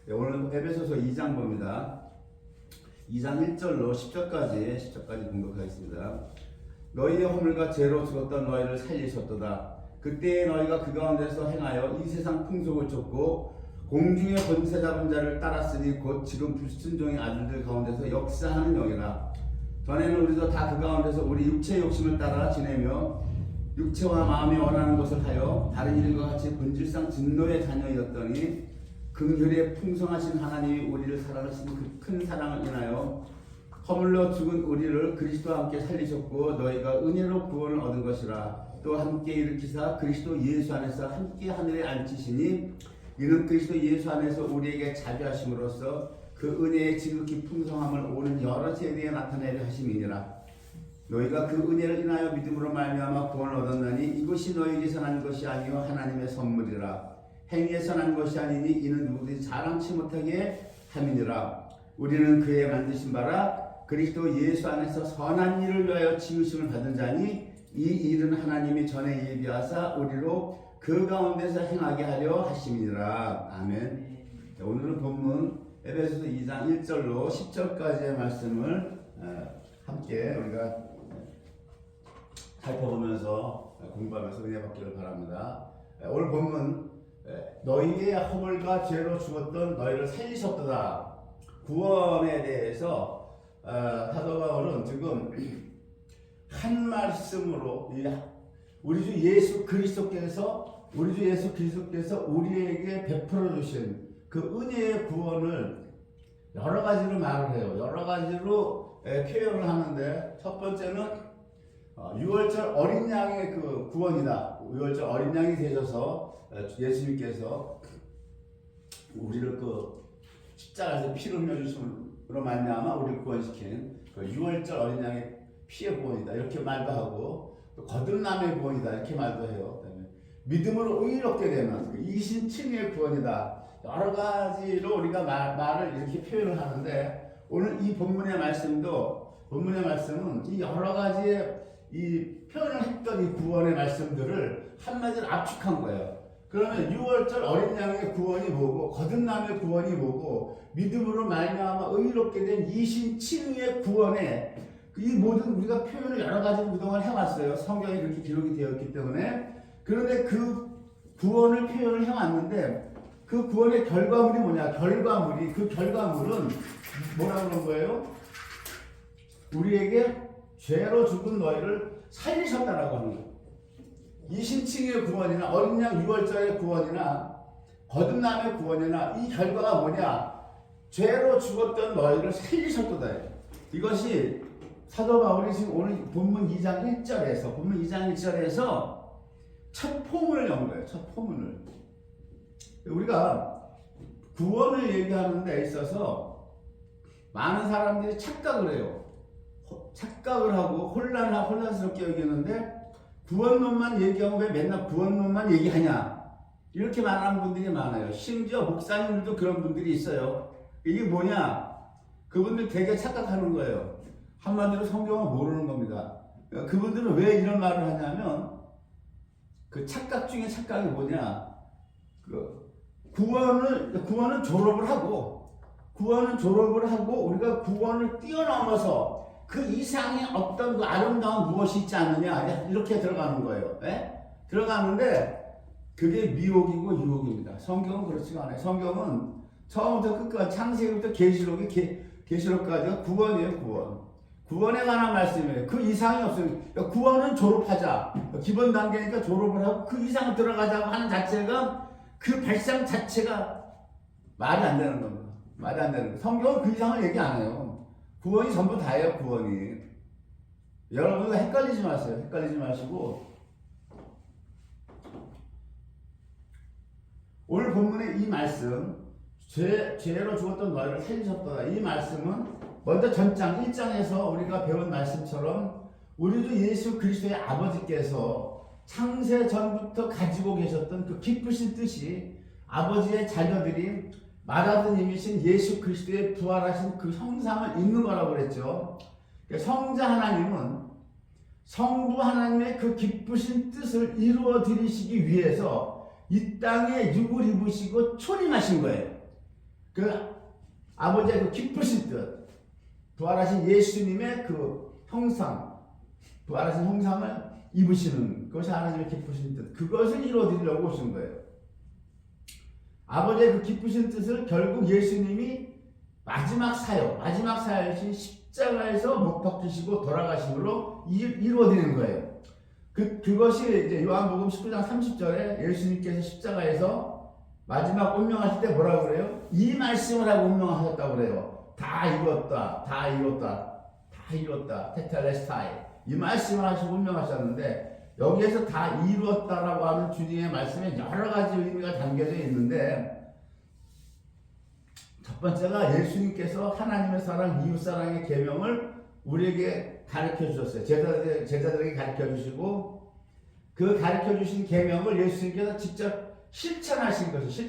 네, 오늘 에베소서 2장 봅니다. 2장 1절로 10절까지 공독하겠습니다. 너희의 허물과 죄로 죽었던 너희를 살리셨도다. 그때 너희가 그 가운데서 행하여 이 세상 풍속을 쫓고 공중의 권세 잡은 자를 따랐으니 곧 지금 불순종의 아들들 가운데서 역사하는 영이라. 전에는 우리도 다 그 가운데서 우리 육체의 욕심을 따라 지내며 육체와 마음이 원하는 것을 하여 다른 일과 같이 본질상 진노의 자녀였더니 긍휼에 풍성하신 하나님이 우리를 사랑하신 그 큰 사랑을 인하여 허물로 죽은 우리를 그리스도와 함께 살리셨고 너희가 은혜로 구원을 얻은 것이라. 또 함께 일으키사 그리스도 예수 안에서 함께 하늘에 앉히시니 이는 그리스도 예수 안에서 우리에게 자비하심으로써 그 은혜의 지극히 풍성함을 오는 여러 세대에 나타내려 하심이니라. 너희가 그 은혜를 인하여 믿음으로 말미암아 구원을 얻었나니 이것이 너희에게서 난 것이 아니요 하나님의 선물이라. 행위에서 난 것이 아니니 이는 누구든지 자랑치 못하게 함이니라. 우리는 그의 만드신 바라 그리스도 예수 안에서 선한 일을 위하여 지으심을 받은 자니 이 일은 하나님이 전에 예비하사 우리로 그 가운데서 행하게 하려 하심이니라. 아멘. 자, 오늘은 본문 에베소서 2장 1절로 10절까지의 말씀을 함께 우리가 살펴보면서 공부하면서 은혜 받기를 바랍니다. 오늘 본문 너희의 허물과 죄로 죽었던 너희를 살리셨도다. 구원에 대해서 사도 바울은 지금 한 말씀으로 우리 주 예수 그리스도께서 우리에게 베풀어 주신 그 은혜의 구원을 여러 가지로 말을 해요. 여러 가지로 표현을 하는데 첫 번째는 6월절 어린 양의 그 구원이다. 6월절 어린 양이 되셔서 예수님께서 우리를 그 십자가에서 피를 흘려주심으로 말미암아 우리를 구원시킨 그 6월절 어린 양의 피의 구원이다. 이렇게 말도 하고 또 거듭남의 구원이다. 이렇게 말도 해요. 그다음에 믿음으로 의롭게 되는 그 이신칭의 구원이다. 여러 가지로 우리가 말을 이렇게 표현을 하는데 오늘 이 본문의 말씀은 이 여러 가지의 이 표현을 했던 이 구원의 말씀들을 한마디로 압축한 거예요. 그러면 6월절 어린 양의 구원이 뭐고 거듭남의 구원이 뭐고 믿음으로 말미암아 의롭게 된 이신칭의 구원에 이 모든 우리가 표현을 여러 가지로 그동안 해왔어요. 성경에 그렇게 기록이 되어 있기 때문에. 그런데 그 구원을 표현을 해왔는데 그 구원의 결과물이 뭐냐? 그 결과물은 뭐라고 그런 거예요? 우리에게 죄로 죽은 너희를 살리셨다라고 하는 거예요. 이신칭의 구원이나 어린 양 6월절의 구원이나 거듭남의 구원이나 이 결과가 뭐냐? 죄로 죽었던 너희를 살리셨도다. 이것이 사도 바울이 지금 오늘 본문 2장 1절에서 첫 포문을 연 거예요. 첫 포문을. 우리가 구원을 얘기하는 데 있어서 많은 사람들이 착각을 해요. 착각을 하고 혼란스럽게 여기는데 구원론만 얘기하고 왜 맨날 구원론만 얘기하냐 이렇게 말하는 분들이 많아요. 심지어 목사님들도 그런 분들이 있어요. 이게 뭐냐? 그분들 되게 착각하는 거예요. 한마디로 성경을 모르는 겁니다. 그분들은 왜 이런 말을 하냐면 그 착각 중에 착각이 뭐냐? 구원은 졸업을 하고 우리가 구원을 뛰어넘어서 그 이상의 어떤 그 아름다운 무엇이 있지 않느냐 이렇게 들어가는 거예요. 들어가는데 그게 미혹이고 유혹입니다. 성경은 그렇지가 않아요. 성경은 처음부터 끝까지 창세기부터 계시록까지가 구원이에요. 구원에 관한 말씀이에요. 그 이상이 없어요. 그러니까 구원은 졸업하자. 기본 단계니까 졸업을 하고 그 이상 들어가자고 하는 자체가 그 발상 자체가 말이 안 되는 겁니다. 말이 안 되는 거예요. 성경은 그 이상을 얘기 안 해요. 구원이 전부 다예요. 구원이. 여러분들 헷갈리지 마세요. 헷갈리지 마시고 오늘 본문의 이 말씀 죄로 죽었던 너희를 살리셨도다. 이 말씀은 먼저 전장 1장에서 우리가 배운 말씀처럼 우리도 예수 그리스도의 아버지께서 창세 전부터 가지고 계셨던 그 깊으신 뜻이 아버지의 자녀들이 말하던 이미신 예수 그리스도의 부활하신 그 형상을 잇는 거라고 그랬죠. 성자 하나님은 성부 하나님의 그 깊으신 뜻을 이루어 드리시기 위해서 이 땅에 육을 입으시고 초림하신 거예요. 그 아버지의 그 기쁘신 뜻, 부활하신 예수님의 그 형상, 부활하신 형상을 입으시는 것이 하나님의 기쁘신 뜻, 그것을 이루어드리려고 오신 거예요. 아버지의 그 기쁘신 뜻을 결국 예수님이 마지막 사역이신 십자가에서 못 박히시고 돌아가심으로 이루어드리는 거예요. 그것이 이제 요한복음 19장 30절에 예수님께서 십자가에서 마지막 운명하실 때 뭐라고 그래요? 이 말씀을 하고 운명하셨다고 그래요. 다 이루었다. 테텔레스타이. 이 말씀을 하시고 운명하셨는데, 여기에서 다 이루었다라고 하는 주님의 말씀에 여러 가지 의미가 담겨져 있는데, 첫 번째가 예수님께서 하나님의 사랑, 이웃 사랑의 계명을 우리에게 가르쳐 주셨어요. 제자들에게 가르쳐 주시고, 그 가르쳐 주신 계명을 예수님께서 직접 실천하신 것이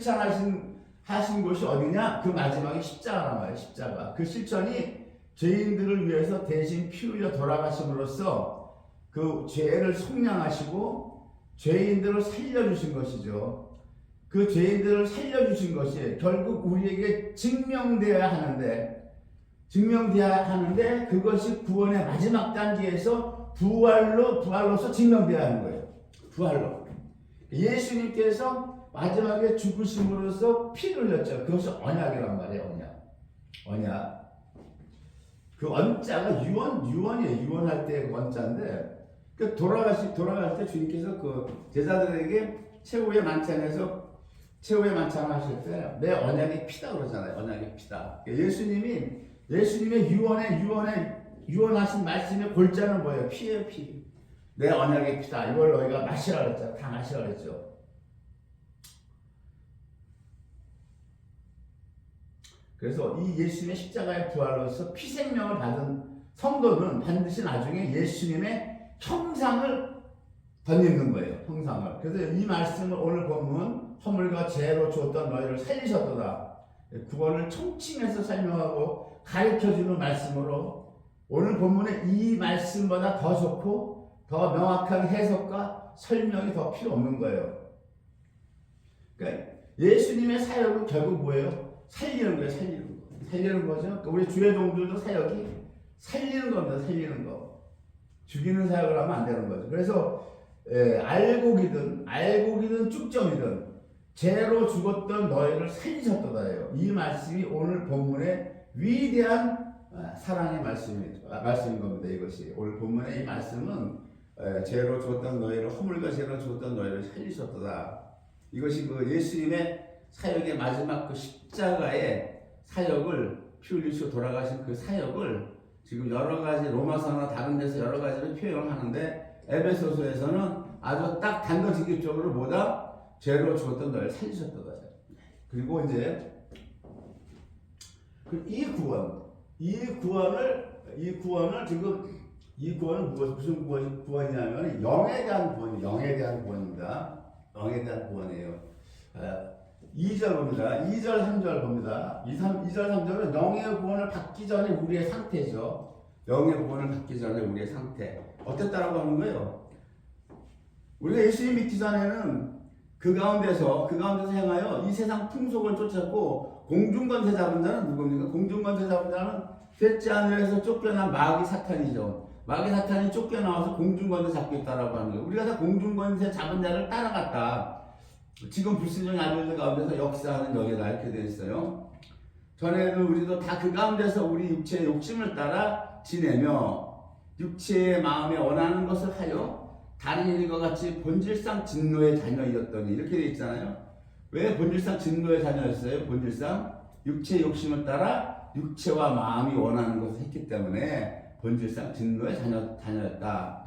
어디냐? 그 마지막에 십자가란 말이에요. 십자가. 그 실천이 죄인들을 위해서 대신 피 흘려 돌아가심으로써 그 죄를 속량하시고 죄인들을 살려주신 것이죠. 그 죄인들을 살려주신 것이 결국 우리에게 증명되어야 하는데 그것이 구원의 마지막 단계에서 부활로서 증명되어야 하는 거예요. 부활로. 예수님께서 마지막에 죽으심으로써 피를 흘렸죠. 그것이 언약이란 말이에요. 언약. 그 언자가 유언이에요. 유언할 때 그 언자인데, 그 돌아갈 때 주님께서 그 제자들에게 최후의 만찬을 하실 때 내 언약의 피다 그러잖아요. 언약의 피다. 예수님의 유언하신 말씀의 골자는 뭐예요? 피예요, 피. 내 언약의 피다. 이걸 너희가 마시라 그랬죠. 다 마시라 그랬죠. 그래서 이 예수님의 십자가의 부활로서 피생명을 받은 성도는 반드시 나중에 예수님의 형상을 덧입는 거예요. 형상을. 그래서 이 말씀을 오늘 본문 허물과 죄로 주었던 너희를 살리셨도다. 구원을 총칭해서 설명하고 가르쳐주는 말씀으로 오늘 본문에 이 말씀보다 더 좋고 더 명확한 해석과 설명이 더 필요 없는 거예요. 그러니까 예수님의 사역은 결국 뭐예요? 살리는 거예요. 살리는 거죠. 그러니까 우리 주의 종들도 사역이 살리는 겁니다. 살리는 거. 죽이는 사역을 하면 안 되는 거죠. 그래서 알곡이든 쭉정이든 죄로 죽었던 너희를 살리셨도다예요. 이 말씀이 오늘 본문의 위대한 사랑의 말씀인 겁니다. 이것이 오늘 본문의 이 말씀은 죄로 죽었던 너희를 허물과 죄로 죽었던 너희를 살리셨도다. 이것이 그 예수님의 사역의 마지막 그 십자가의 사역을 피 흘리시고 돌아가신 그 사역을 지금 여러 가지 로마서나 다른 데서 여러 가지로 표현을 하는데 에베소서에서는 아주 딱 단도직입적으로 뭐다? 죄로 죽었던 너를 살리셨도다. 그리고 이제 이 구원은 무슨 구원이냐면 영에 대한 구원입니다. 영에 대한 구원이에요. 2절 봅니다. 2절 3절 봅니다. 2절 3절은 영의 구원을 받기 전에 우리의 상태죠. 영의 구원을 받기 전에 우리의 상태. 어땠다라고 하는 거예요? 우리가 예수님 믿기 전에는 그 가운데서 행하여 이 세상 풍속을 쫓았고 공중권세 잡은 자는 누굽니까? 공중권세 잡은 자는 셋째 하늘에서 쫓겨난 마귀 사탄이죠. 마귀 사탄이 쫓겨나와서 공중권세 잡고 있다라고 하는 거예요. 우리가 다 공중권세 잡은 자를 따라갔다. 지금 불순종의 아들들 가운데서 역사하는 여기다 이렇게 되어 있어요. 전에는 우리도 다 그 가운데서 우리 육체의 욕심을 따라 지내며 육체의 마음에 원하는 것을 하여 다른 일과 같이 본질상 진노의 자녀이었더니 이렇게 되어 있잖아요. 왜 본질상 진노의 자녀였어요? 본질상 육체의 욕심을 따라 육체와 마음이 원하는 것을 했기 때문에 본질상 진노의 자녀였다.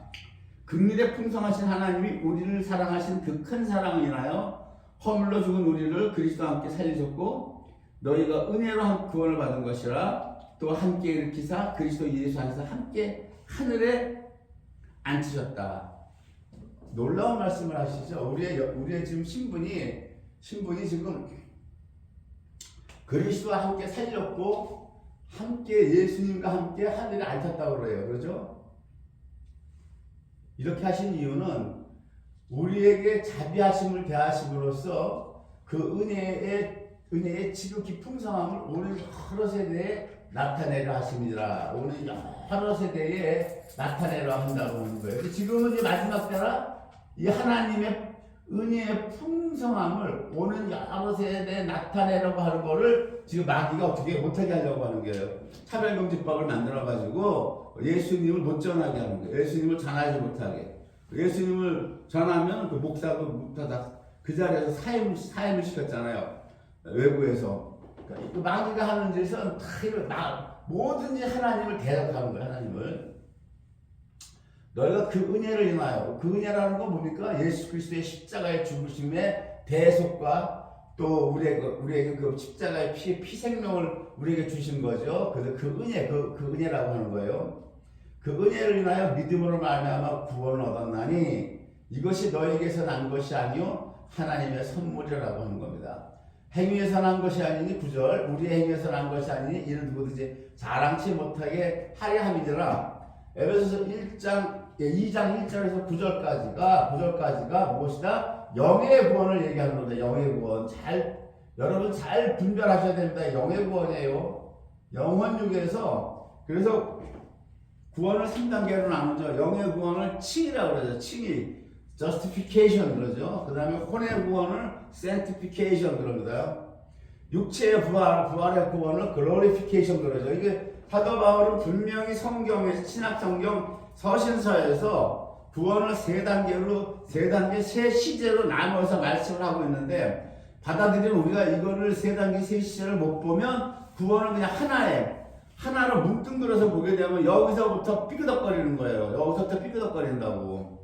긍휼에 풍성하신 하나님이 우리를 사랑하신 그 큰 사랑을 인하여 허물로 죽은 우리를 그리스도와 함께 살리셨고 너희가 은혜로 구원을 받은 것이라 또 함께 일으키사 그리스도 예수 안에서 함께 하늘에 앉히셨다. 놀라운 말씀을 하시죠. 우리의 지금 신분이 지금 그리스도와 함께 살렸고 함께 예수님과 함께 하늘에 앉혔다고 그래요. 그렇죠? 이렇게 하신 이유는 우리에게 자비하심을 대하심으로써 그 은혜의 은혜의 지극히 풍성함을 오는 여러 세대에 나타내려 하십니다. 오는 여러 세대에 나타내려 한다고 하는 거예요. 지금은 이제 마지막 때라 이 하나님의 은혜의 풍성함을 오는 여러 세대에 나타내려고 하는 거를 지금 마귀가 어떻게 못하게 하려고 하는 거예요. 차별금지법을 만들어가지고 예수님을 못 전하게 하는 거예요. 예수님을 전하지 못하게. 예수님을 전하면 그 목사도 못하다 그 자리에서 사임을 시켰잖아요. 외부에서. 그러니까 마귀가 하는 짓은 다 뭐든지 하나님을 대적하는 거예요. 하나님을. 너희가 그 은혜를 인하여, 그 은혜라는 건 뭡니까? 예수 그리스도의 십자가의 죽으심의 대속과 또 우리에게 그 십자가의 피 생명을 우리에게 주신 거죠. 그래서 그 은혜, 그 은혜라고 하는 거예요. 그 은혜를 인하여 믿음으로 말미암아 구원을 얻었나니 이것이 너희에게서 난 것이 아니요 하나님의 선물이라고 하는 겁니다. 행위에서 난 것이 아니니 9절 우리의 행위에서 난 것이 아니니 이는 누구든지 자랑치 못하게 하려 함이더라. 에베소서 2장 1절에서 9절까지가 무엇이다? 영의 구원을 얘기하는 겁니다. 영의 구원. 여러분 잘 분별하셔야 됩니다. 영의 구원이에요. 영혼육에서 그래서 구원을 3단계로 나누죠. 영의 구원을 칭이라고 그러죠. 칭이. justification 그러죠. 그 다음에 혼의 구원을 sanctification 그럽니다. 육체의 부활의 구원을 glorification 그러죠. 이게 사도 바울은 분명히 성경에서 신약성경 서신서에서 구원을 세 단계 세 시제로 나눠서 말씀을 하고 있는데 받아들이면 우리가 이거를 세 단계 세 시제를 못 보면 구원을 그냥 하나로 뭉뚱그려서 보게 되면 여기서부터 삐그덕거리는 거예요. 여기서부터 삐그덕거린다고.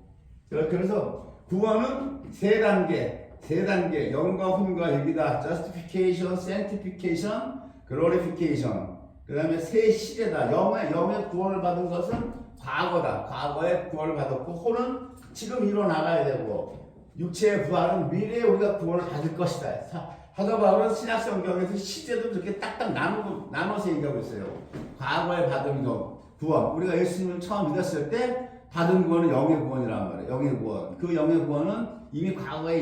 그래서 구원은 세 단계 영과 혼과 육이다. justification, sanctification, glorification. 그 다음에 세 시대다. 영의 구원을 받은 것은 과거다. 과거에 구원을 받았고 혼은 지금 이뤄나가야 되고 육체의 부활은 미래에 우리가 구원을 받을 것이다. 사도 바울은 신약성경에서 시제도 그렇게 딱딱 나눠서 얘기하고 있어요. 과거에 받은 구원. 우리가 예수님을 처음 믿었을 때 받은 구원은 영의 구원이란 말이에요. 영의 구원. 그 영의 구원은 이미 과거에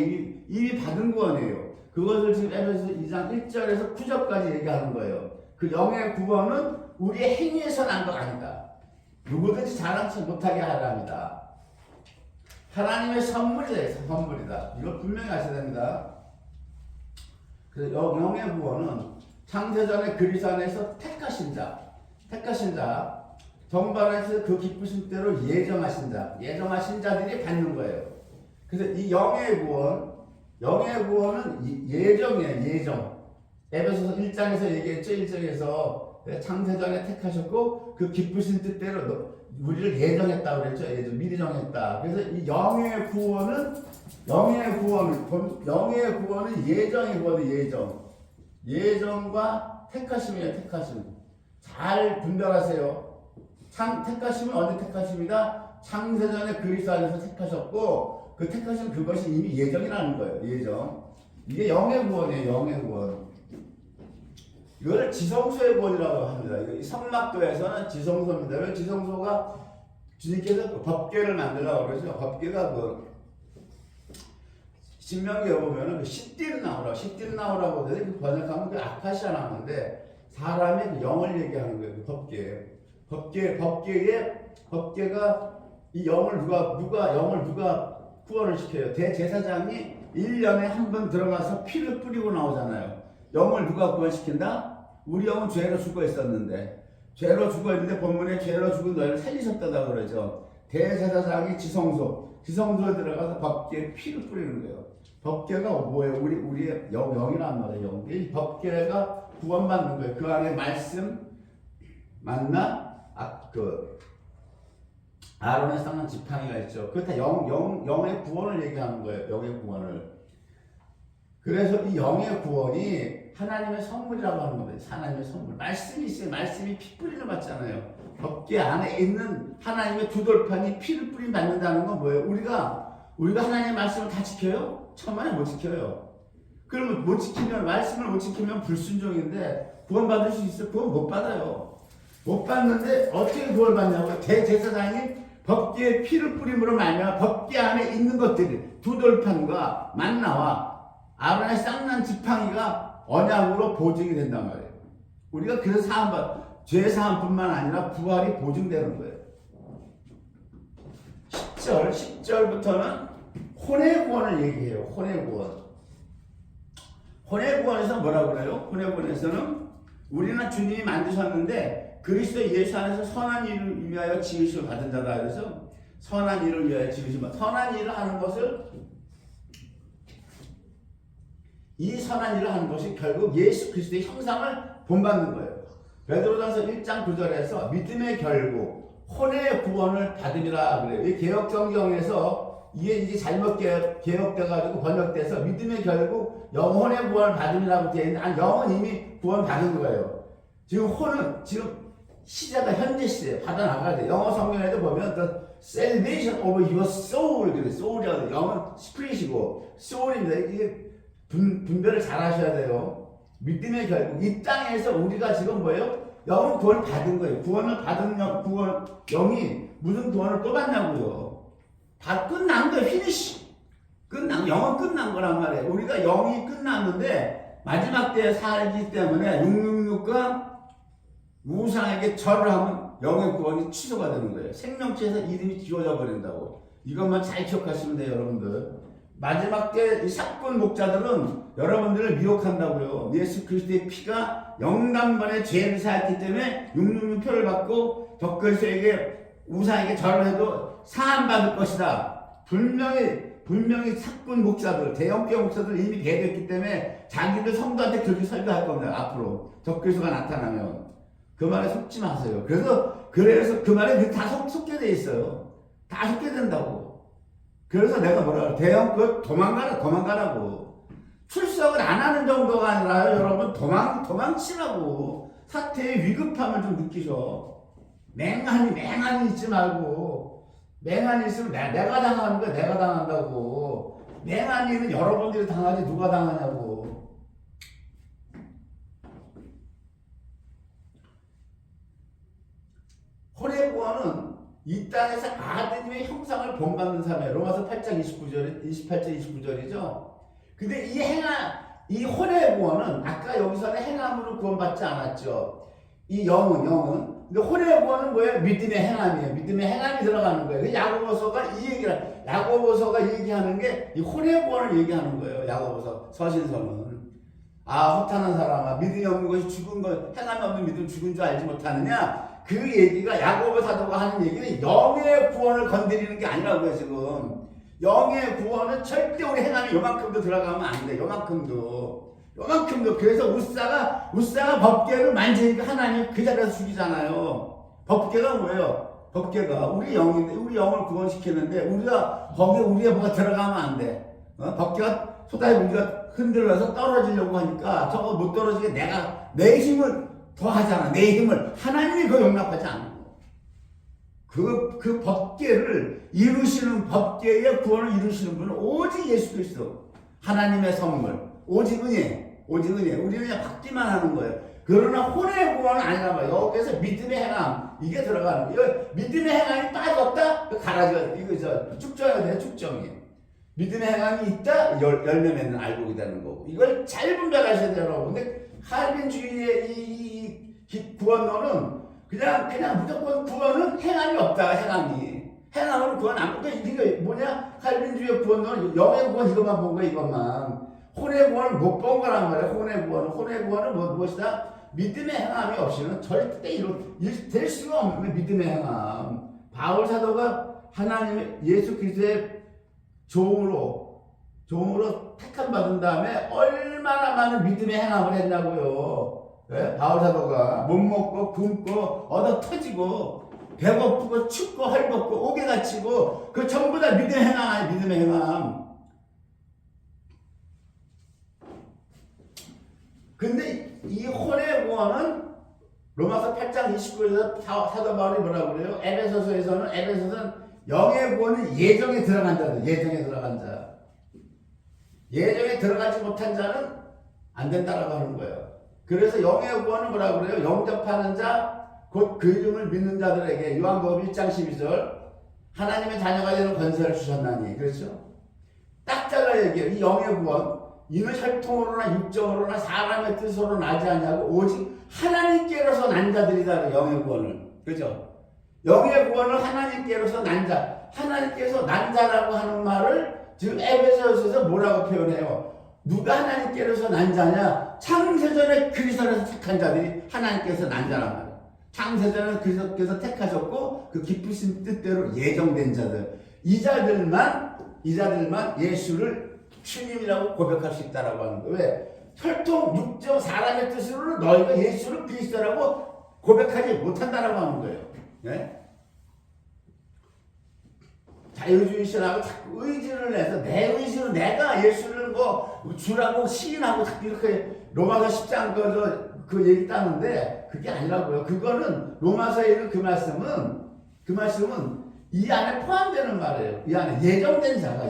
이미 받은 구원이에요. 그것을 지금 에베소서 2장 1절에서 9절까지 얘기하는 거예요. 그 영의 구원은 우리의 행위에서 난 것 아니다. 누구든지 자랑치 못하게 하라 합니다. 하나님의 선물이다. 이걸 분명히 아셔야 됩니다. 그래서 영의 구원은 창세전에 그리스도 안에서 택하신 자, 정반에서 그 기쁘신 대로 예정하신 자들이 받는 거예요. 그래서 이 영의 구원은 예정이에요. 예정. 에베소서 1장에서 얘기했죠. 1장에서 창세전에 택하셨고 그 기쁘신 뜻대로 우리를 예정했다고 그랬죠. 미리 정했다. 그래서 이 영의 구원은 예정의 구원이 예정과 택하심이에요. 택하심. 잘 분별하세요. 택하심은 어디 택하심이다? 창세전에 그리스도 안에서 택하셨고 그 택하심 그것이 이미 예정이라는 거예요. 예정. 이게 영의 구원이에요. 영의 구원. 이거를 지성소의 구원이라고 합니다. 이 성막도에서는 지성소입니다. 왜 지성소가 주님께서 법궤를 만들라고 그러죠. 법궤가 신명기에 보면은 시띠르나우라고 번역하면 그 아카시아 나무인데 사람의 그 영을 얘기하는 거예요. 그 법궤가 이 영을 누가 구원을 시켜요. 대제사장이 1년에 한 번 들어가서 피를 뿌리고 나오잖아요. 영을 누가 구원시킨다? 우리 영은 죄로 죽어 있었는데 본문에 죄로 죽은 너희를 살리셨다고 그러죠. 대제사장이 지성소에 들어가서 법궤에 피를 뿌리는 거예요. 법궤가 뭐예요? 우리의 영이란 말이에요. 이 법궤가 구원받는 거예요. 그 안에 말씀, 만나, 아론의 쌍난 지팡이가 있죠. 그게 다 영의 구원을 얘기하는 거예요. 영의 구원을. 그래서 이 영의 구원이 하나님의 선물이라고 하는 겁니다. 하나님의 선물. 말씀이 있어요. 말씀이 피 뿌리는 받잖아요. 법궤 안에 있는 하나님의 두 돌판이 피를 뿌림 받는다는 건 뭐예요? 우리가 하나님의 말씀을 다 지켜요? 천만에 못 지켜요. 그러면 말씀을 못 지키면 불순종인데 구원 받을 수 있어요? 구원 못 받아요. 못 받는데 어떻게 구원 받냐고요? 대제사장이 법궤에 피를 뿌림으로 말미암아 법궤 안에 있는 것들이 두 돌판과 만나와 아론의 쌍난 지팡이가 언약으로 보증이 된단 말이에요. 우리가 그래서 죄 사함뿐만 아니라 부활이 보증되는 거예요. 10절부터는 혼의 구원을 얘기해요. 혼의 구원. 혼의 구원에서 뭐라고 그래요? 혼의 구원에서는 우리는 주님이 만드셨는데 그리스도 예수 안에서 선한 일을 위하여 지으심을 받은 자다. 그래서 선한 일을 위하여 지으심을, 선한 일을 하는 것을, 이 선한 일을 하는 것이 결국 예수 그리스도의 형상을 본받는 거예요. 베드로전서 1장 9절에서 믿음의 결국 혼의 구원을 받으리라 그래요. 이 개역성경에서 이게 이제 잘못 개역돼가지고 번역돼서 믿음의 결국 영혼의 구원을 받으리라고 되어 있는데, 아니, 영은 이미 구원 받은 거예요. 지금 혼은 지금 시제가 현재 시제예요. 받아나가야 돼. 영어 성경에도 보면 the salvation of your soul, 그래. soul이라고 영은 스피릿이고 soul입니다. 이게 분별을 잘 하셔야 돼요. 믿음의 결국 이 땅에서 우리가 지금 뭐예요? 영은 구원을 받은 거예요. 구원을 받은 영이 무슨 구원을 또 받냐고요. 다 끝난 거예요. 피니시. 영은 끝난 거란 말이에요. 우리가 영이 끝났는데 마지막 때에 살기 때문에 666과 우상에게 절을 하면 영의 구원이 취소가 되는 거예요. 생명체에서 이름이 지워져 버린다고. 이것만 잘 기억하시면 돼요, 여러분들. 마지막 때 이 삭군 목자들은 여러분들을 미혹한다고요. 예수 그리스도의 피가 영단번에 죄를 사했기 때문에 666표를 받고 덕그리스도에게 우상에게 절을 해도 사함받을 것이다. 분명히 삭군 목사들, 대형교 목사들 이미 배려했기 때문에 자기들 성도한테 그렇게 설교할 겁니다. 앞으로 덕그리스도가 나타나면 그 말에 속지 마세요. 그래서 그 말에 다 속게 돼 있어요. 다 속게 된다고. 그래서 내가 뭐라 그래? 도망가라고. 출석을 안 하는 정도가 아니라 여러분 도망치라고. 사태의 위급함을 좀 느끼셔. 맹한이 있지 말고. 맹한이 있으면 내가 당하는 거야. 내가 당한다고. 맹한이는 여러분들이 당하지 누가 당하냐고. 혼의 구원은 이 땅에서 아드님의 형상을 본받는 삶이에요. 로마서 8장 28절 29절이죠. 근데 이 혼의 구원은 아까 여기서는 행함으로 구원받지 않았죠. 이 영은 근데 혼의 구원은 뭐예요? 믿음의 행함이에요. 믿음의 행함이 들어가는 거예요. 야고보서가 얘기하는 게 이 혼의 구원을 얘기하는 거예요. 야고보서 서신서는. 허탄한 사람아, 믿음이 없는 것이 죽은 것, 행함이 없는 믿음 죽은 줄 알지 못하느냐? 그 얘기가 야고보 사도가 하는 얘기는 영의 구원을 건드리는 게 아니라고요. 지금 영의 구원은 절대 우리 행함이 요만큼도 들어가면 안 돼. 요만큼도. 그래서 우사가 법궤를 만지니까 하나님 그 자리에서 죽이잖아요. 법궤가 뭐예요? 법궤가 우리 영인데 우리 영을 구원시키는데 우리가 거기에 우리의 뭐가 들어가면 안 돼. 법궤가 소다에 우리가 흔들어서 떨어지려고 하니까 저거 못 떨어지게 내 힘을 더하잖아. 내 힘을. 하나님이 그거 용납하지 않고. 그 법궤를 이루시는, 법궤의 구원을 이루시는 분은 오직 예수 그리스도. 하나님의 선물. 오직 은혜. 우리는 그냥 받기만 하는 거예요. 그러나 혼의 구원은 아니란 말이에요. 여기서 믿음의 행함. 이게 들어가는 거예요. 믿음의 행함이 빠졌다? 가라지가, 축정해야 돼요. 축정이. 믿음의 행함이 있다? 열매 맺는 알곡이 되는 거고. 이걸 잘 분별하셔야 돼요, 여러분. 근데 칼빈주의의 이 구원론은 그냥 무조건 구원은 행함이 없다. 행함으로 구원 안 본다. 이게 뭐냐? 칼빈주의의 구원론은 영의 구원 이것만 본 거야. 이것만. 혼의 구원을 못 본 거란 말이야. 혼의 구원은 무엇이다? 믿음의 행함이 없이는 절대 될 수가 없는 믿음의 행함. 바울 사도가 하나님의 예수 그리스도의 종으로 택함 받은 다음에 얼마나 많은 믿음의 행함을 했냐고요. 네? 바울 사도가 못 먹고 굶고 얻어 터지고 배고프고 춥고 헐벗고 옥에 갇히고 그 전부 다 믿음의 행함 아니에요. 믿음의 행함. 근데 이 혼의 구원은 로마서 8장 29절에서 사도 바울이 뭐라고 그래요? 에베소서는 영의 구원은 예정에 들어간 자들. 예정에 들어가지 못한 자는 안 된다라고 하는 거예요. 그래서 영의 구원은 뭐라고 그래요? 영접하는 자, 곧 그 이름을 믿는 자들에게 요한복음 1장 12절 하나님의 자녀가 되는 권세를 주셨나니. 그렇죠? 딱 잘라 얘기해요. 이 영의 구원. 이는 혈통으로나 육정으로나 사람의 뜻으로 나지 아니하고 오직 하나님께로서 난 자들이다. 영의 구원을. 그죠? 영의 구원을 하나님께로서 난 자. 하나님께서 난 자라고 하는 말을 지금 에베소서에서 뭐라고 표현해요? 누가 하나님께로서 난 자냐? 창세전에 그리스도에서 택한 자들이 하나님께서 난 자란 말이에요. 창세전에 그리스도께서 택하셨고 그 기쁘신 뜻대로 예정된 자들. 이 자들만 예수를 주님이라고 고백할 수 있다라고 하는 거예요. 왜? 혈통, 육정, 사람의 뜻으로는 너희가 예수를 그리스도라고 고백하지 못한다라고 하는 거예요. 네? 자유주의 신학은 자꾸 의지를 내서 내 의지로 내가 예수를 뭐 주라고 시인하고 자꾸 이렇게 로마서 10장 그 얘기 따는데 그게 아니라고요. 그거는 로마서에 있는 그 말씀은 이 안에 포함되는 말이에요. 이 안에 예정된 자가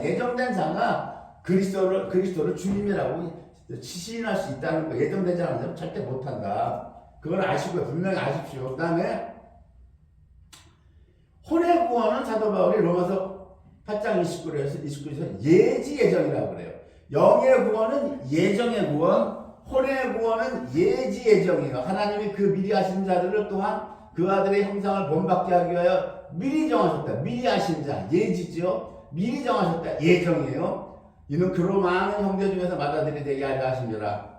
그리스도를 주님이라고 시인할 수 있다는 거. 예정된 자는 절대 못한다. 그걸 아시고요. 분명히 아십시오. 그 다음에 혼의 구원은 사도 바울이 로마서 8장 29절에서 예지 예정이라고 그래요. 영의 구원은 예정의 구원, 혼의 구원은 예지 예정이에요. 하나님이 그 미리 하신 자들을 또한 그 아들의 형상을 본받게 하기 위하여 미리 정하셨다. 미리 하신 자, 예지죠. 미리 정하셨다. 예정이에요. 이는 그로 많은 형제 중에서 맏아들이 되게 하려 하심이라.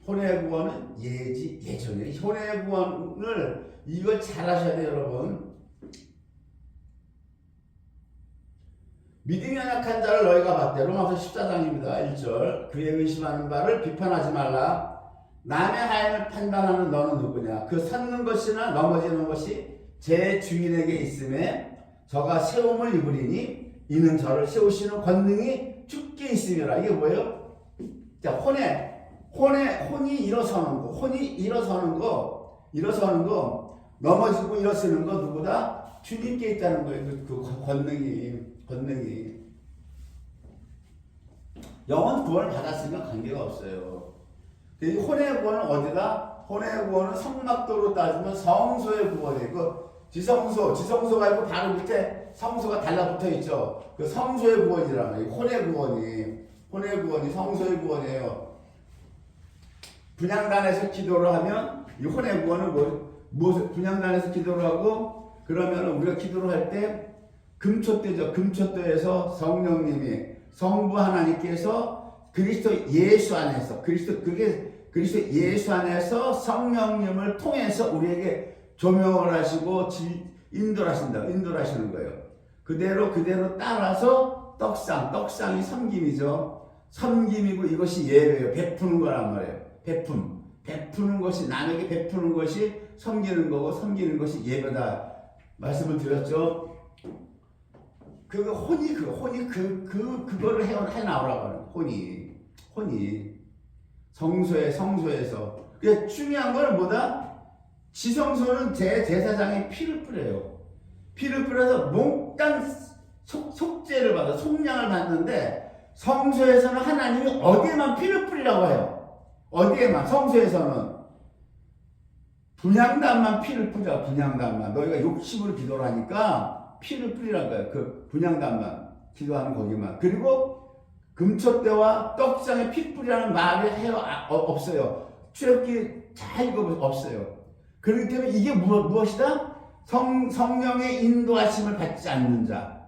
혼의 구원은 예지 예정이에요. 혼의 구원을 이걸 잘 하셔야 돼요, 여러분. 믿음이 연약한 자를 너희가 봤대. 로마서 14장입니다. 1절. 그의 의심하는 바를 비판하지 말라. 남의 하인을 판단하는 너는 누구냐? 그 섰는 것이나 넘어지는 것이 제 주인에게 있음에 저가 세움을 입으리니 이는 저를 세우시는 권능이 주께 있음이라. 이게 뭐예요? 자, 혼이 일어서는 거, 넘어지고 일어서는 거 누구다? 주님께 있다는 거예요. 그 권능이. 영혼 구원을 받았으면 관계가 없어요. 이 혼의 구원은 어디다? 혼의 구원은 성막도로 따지면 성소의 구원이고, 지성소가 있고 바로 밑에 성소가 달라붙어 있죠. 그 성소의 구원이란 말이에요. 혼의 구원이 성소의 구원이에요. 분향단에서 기도를 하면 이 혼의 구원은 분향단에서 기도를 하고 그러면 우리가 기도를 할 때 금초대죠. 금초대에서 성령님이 성부 하나님께서 그리스도 예수 안에서 그리스도 예수 안에서 성령님을 통해서 우리에게 조명을 하시고 인도를 하시는 거예요. 그대로 따라서 떡상이 섬김이죠. 섬김이고 이것이 예배예요. 베푸는 거란 말이에요. 베푸는 것이 남에게 베푸는 것이 섬기는 거고 섬기는 것이 예배다. 말씀을 드렸죠. 그거를 해 나오라고 하는 혼이 성소에서. 그러니까 중요한 건 뭐다? 지성소는 제사장이 피를 뿌려요. 피를 뿌려서 몽땅 속죄를 받아 속량을 받는데 성소에서는 하나님이 어디에만 피를 뿌리라고 해요. 어디에만? 성소에서는 분향단만 피를 뿌려. 분향단만. 너희가 욕심으로 기도를 하니까 피를 뿌리라는 거예요. 그 분향단만 기도하는 거기만. 그리고 금초대와 떡상에 피 뿌리라는 말을 해요. 없어요. 출애굽기 잘 읽어보세요. 없어요. 그렇기 때문에 이게 무엇이다? 성령의 인도하심을 받지 않는 자.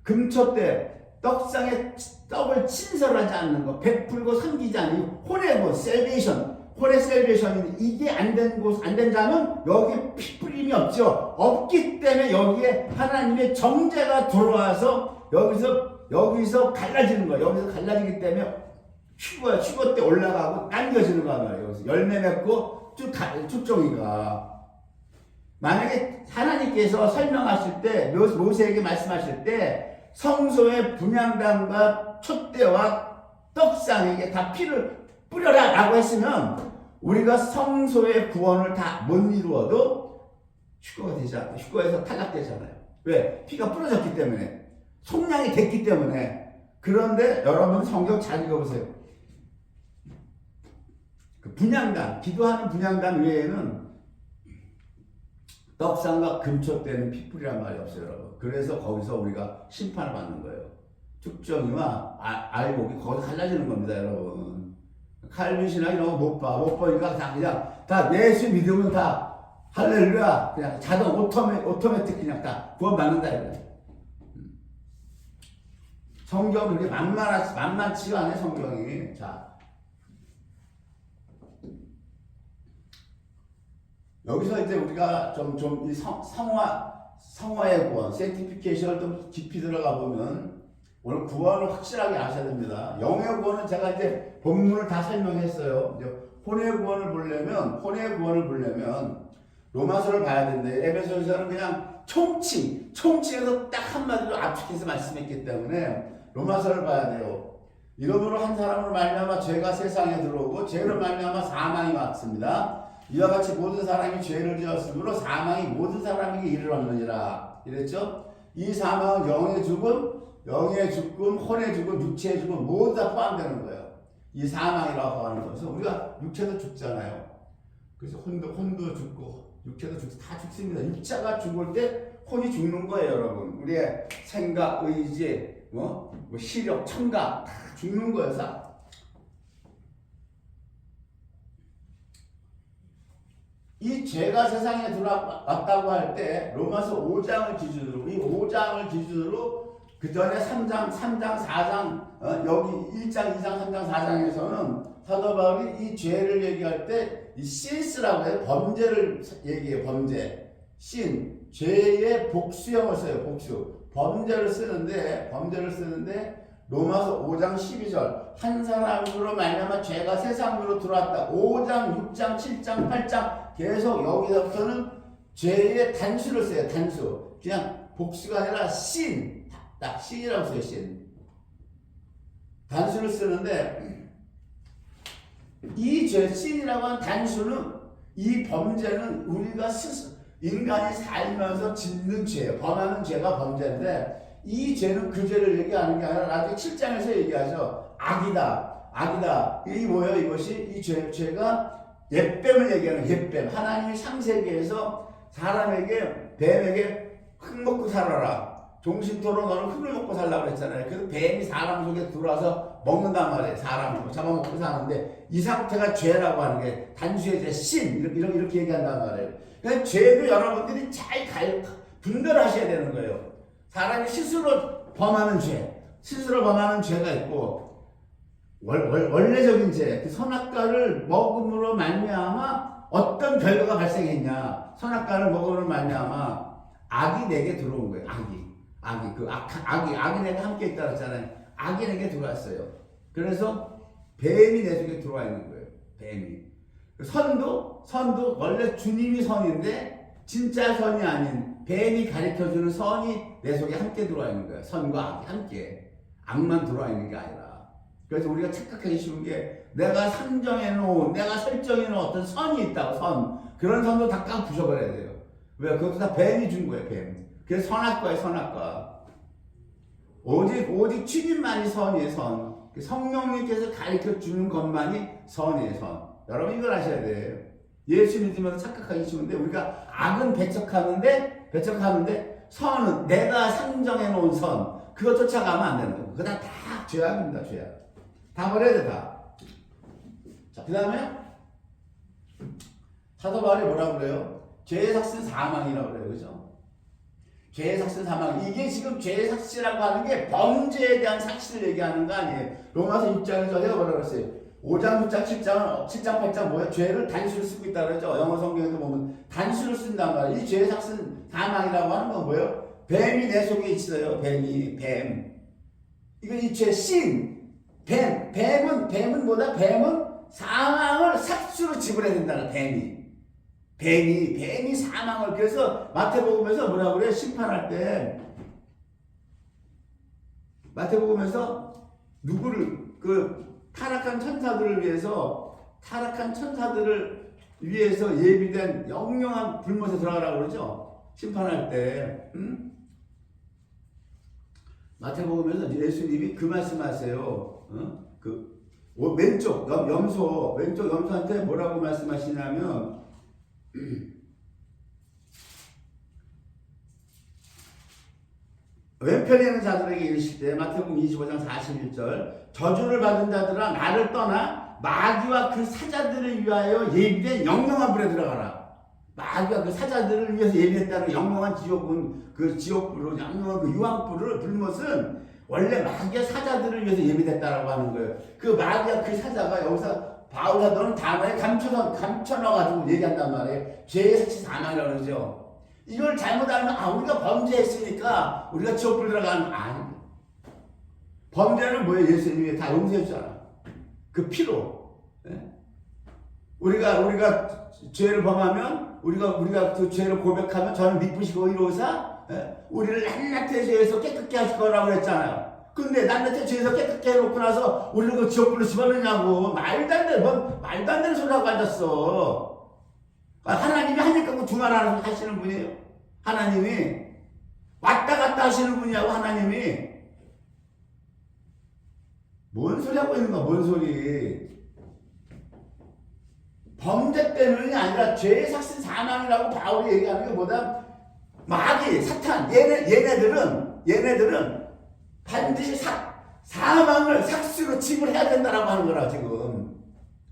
금초대 떡상에 떡을 친설하지 않는 거, 베풀고 섬기지 않는 혼의 것, 혼의 셀베이션인데 이게 안 된 자는 여기에 피 뿌림이 없죠. 없기 때문에 여기에 하나님의 정죄가 들어와서 여기서 갈라지는 거예요. 여기서 갈라지기 때문에 휴거 때 올라가고 당겨지는 거 말이에요. 여기서 열매 맺고 쭉종이가. 만약에 하나님께서 설명하실 때 모세에게 말씀하실 때 성소의 분향단과 촛대와 떡상에게 다 피를 뿌려라 라고 했으면 우리가 성소의 구원을 다 못 이루어도 휴거에서 탈락되잖아요. 왜? 피가 뿌려졌기 때문에, 속량이 됐기 때문에. 그런데 여러분 성경 잘 읽어보세요. 그 분향단, 기도하는 분향단 외에는 떡상과 금초대는 핏불이란 말이 없어요, 여러분. 그래서 거기서 우리가 심판을 받는 거예요. 축정이와 알곡이 거기서 갈라지는 겁니다, 여러분. 칼빈 신학 이런 거 못 봐. 못 보니까 다 그냥 다 예수 믿으면 다 할렐루야. 그냥 자동 오토매틱 그냥 다 구원받는다 이거예요. 성경은 그렇게 만만치가 않아요, 성경이. 자. 여기서 이제 우리가 이 성화의 구원, 세티피케이션을 좀 깊이 들어가 보면 오늘 구원을 확실하게 아셔야 됩니다. 영의 구원은 제가 이제 본문을 다 설명했어요. 이제 혼의 구원을 보려면 로마서를 봐야 되는데 에베소서는 그냥 총칭해서 딱 한마디로 압축해서 말씀했기 때문에 로마서를 봐야 돼요. 이러므로 한 사람으로 말미암아 죄가 세상에 들어오고 죄로 말미암아 사망이 왔습니다. 이와 같이 모든 사람이 죄를 지었으므로 사망이 모든 사람에게 이르렀느니라. 이랬죠? 이 사망은 영의 죽음, 혼의 죽음, 육체의 죽음 모두 다 포함되는 거예요. 이 사망이라고 하는 거. 그래서 우리가 육체도 죽잖아요. 그래서 혼도 죽고 육체도 다 죽습니다. 육체가 죽을 때 혼이 죽는 거예요, 여러분. 우리의 생각, 의지, 뭐 시력, 청각 다 죽는 거예요. 이 죄가 세상에 들어왔다고 할 때 로마서 5장을 기준으로 이 5장을 기준으로 그 전에 3장, 4장 여기 1장, 2장, 3장, 4장에서는 사도 바울이 이 죄를 얘기할 때 이 신스라고 해요. 범죄를 얘기해요. 범죄. 죄의 복수형을 써요. 복수. 범죄를 쓰는데 로마서 5장 12절 한 사람으로 말미암아 죄가 세상으로 들어왔다. 5장, 6장, 7장, 8장 계속 여기서부터는 죄의 단수를 써요. 단수. 그냥 복수가 아니라 딱 신이라고 써요. 단수를 쓰는데 이 죄, 신이라고 하는 단수는 이 범죄는 우리가 인간이 살면서 짓는 죄예요. 범하는 죄가 범죄인데 이 죄는 그 죄를 얘기하는 게 아니라 나중에 7장에서 얘기하죠. 악이다. 이 뭐예요? 이것이 이 죄가 옛뱀을 얘기하는 옛뱀. 하나님이 창세기에서 사람에게 뱀에게 흙 먹고 살아라. 종신토록 너는 흙을 먹고 살라고 그랬잖아요. 그래서 뱀이 사람 속에 들어와서 먹는단 말이에요. 사람을 잡아먹고 사는데 이 상태가 죄라고 하는 게 단수의 죄, 이렇게 얘기한단 말이에요. 그러니까 죄도 여러분들이 잘 분별하셔야 되는 거예요. 사람이 스스로 범하는 죄가 있고 원래적인 죄, 그 선악과를 먹음으로 말미암아 어떤 결과가 발생했냐? 선악과를 먹음으로 말미암아 악이 내게 들어온 거예요. 악이 내가 함께 있다 그랬잖아요. 악이 내게 들어왔어요. 그래서 뱀이 내 속에 들어와 있는 거예요. 뱀이. 선도 원래 주님이 선인데 진짜 선이 아닌 뱀이 가르쳐주는 선이 내 속에 함께 들어와 있는 거예요. 선과 악이 함께. 악만 들어와 있는 게 아니라. 그래서 우리가 착각하기 쉬운 게 내가 설정해놓은 어떤 선이 있다고 그런 선도 다 까 부숴버려야 돼요. 왜? 그것도 다 뱀이 준 거예요. 뱀. 그래서 선악과예요. 선악과. 오직 주님만이 선이에요. 선. 성령님께서 가르쳐주는 것만이 선이에요. 선. 여러분 이걸 아셔야 돼요. 예수 믿으면서 착각하기 쉬운데 우리가 악은 배척하는데 선은 내가 상정해 놓은 선 그거 쫓아가면 안 되는 거예요. 그거 다 죄악입니다. 죄악. 다 버려야 돼. 다. 자, 그 다음에 사도 바울이 뭐라고 그래요? 죄의 삭은 사망이라고 그래요. 그죠? 죄의 삭은 사망. 이게 지금 죄의 삭시라고 하는 게 범죄에 대한 삭시를 얘기하는 거 아니에요. 로마서 6장에서 내가 뭐라고 그랬어요? 5장, 6장, 7장, 8장 뭐예요? 죄를 단수를 쓰고 있다 그러죠. 영어 성경에도 보면 단수를 쓴단 말이에요. 이 죄의 삭은 사망이라고 하는 건 뭐예요? 뱀이 내 속에 있어요. 뱀. 이거 이 죄, 뱀은 뭐다? 뱀은 사망을 삭수로 지불해야 된다는 뱀이 사망을. 그래서 마태복음에서 뭐라고 그래요? 심판할 때 마태복음에서 누구를 타락한 천사들을 위해서 예비된 영영한 불못에 들어가라고 그러죠. 심판할 때. 마태복음에서 예수님이 그 말씀하세요. 왼쪽 염소한테 뭐라고 말씀하시냐면 왼편에 있는 자들에게 이르실 때 마태복음 25장 41절 저주를 받은 자들아 나를 떠나 마귀와 그 사자들을 위하여 예비된 영영한 불에 들어가라. 마귀와 그 사자들을 위해서 예비했다는 영영한 지옥은 그 지옥불로 영영한 그 유황불을 불는 것은 원래 마귀와 사자들을 위해서 예비됐다라고 하는 거예요. 그 마귀와 그 사자가 여기서 바울 사도는 단어에 감춰넣어가지고 얘기한단 말이에요. 죄의 사치 사망이라고 그러죠. 이걸 잘못 알면 우리가 범죄했으니까 우리가 지옥불 들어가는 아니. 범죄는 뭐예요? 예수님이 다 용서해 주잖아. 그 피로. 예? 우리가 죄를 범하면 우리가 그 죄를 고백하면 저는 미쁘시고 이로사 우리를 낱낱이 죄에서 깨끗게 하실 거라고 그랬잖아요. 근데 낱낱이 죄에서 깨끗게 해놓고 나서 우리를 그 지옥불로 집어넣냐고. 말도 안 되는 소리 하고 앉았어. 하나님이 하니까 두말하는 하시는 분이에요. 하나님이 왔다 갔다 하시는 분이라고. 하나님이 뭔 소리 하고 있는 거야. 뭔 소리. 범죄 때문이 아니라 죄의 삭신 사망이라고 바울이 얘기하는 게 뭐다. 마귀 사탄 얘네들은 반드시 사망을 삭수로 지불해야 된다라고 하는 거라. 지금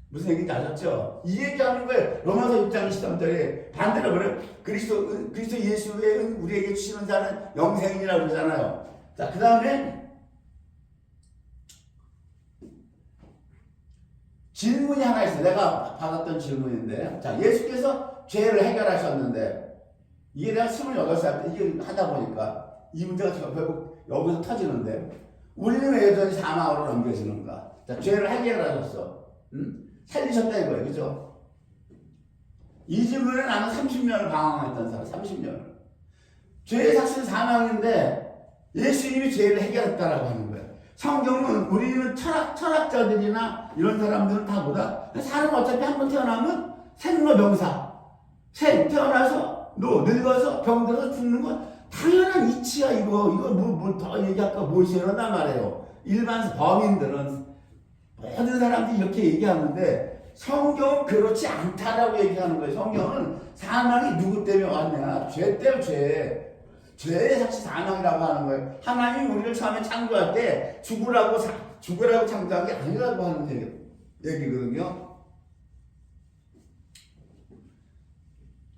무슨 얘기인지 아셨죠? 이 얘기하는 거예요. 로마서 6장 13절에 반대로 그래요. 그리스도 예수의 우리에게 주시는 자는 영생이라고 그러잖아요. 자, 그 다음에 질문이 하나 있어요. 내가 받았던 질문인데, 자, 예수께서 죄를 해결하셨는데 이게 내가 28살 때 이게 하다 보니까 이 문제가 지금 결국 여기서 터지는데 우리는 왜 여전히 사망으로 넘겨지는가? 자, 죄를 해결하셨어. 살리셨다 이거예요. 그죠? 이 질문에 나는 30년을 방황했던 사람. 30년을. 죄의 삭신 사망인데 예수님이 죄를 해결했다라고 하는 거예요. 성경은 우리는 철학자들이나 이런 사람들은 다 뭐다? 사람 어차피 한 번 태어나면 생로병사. 태어나서 늙어서 병들어서 죽는 건 당연한 이치야. 이거 뭘 더 얘기할까 뭐 있어 이런단 말이에요. 일반 범인들은 모든 사람들이 이렇게 얘기하는데 성경은 그렇지 않다라고 얘기하는 거예요. 성경은 사망이 누구 때문에 왔냐? 죄 때문에 죄의 삭시 사망이라고 하는 거예요. 하나님이 우리를 처음에 창조할 때 죽으라고 창조한 게 아니라고 하는 얘기거든요.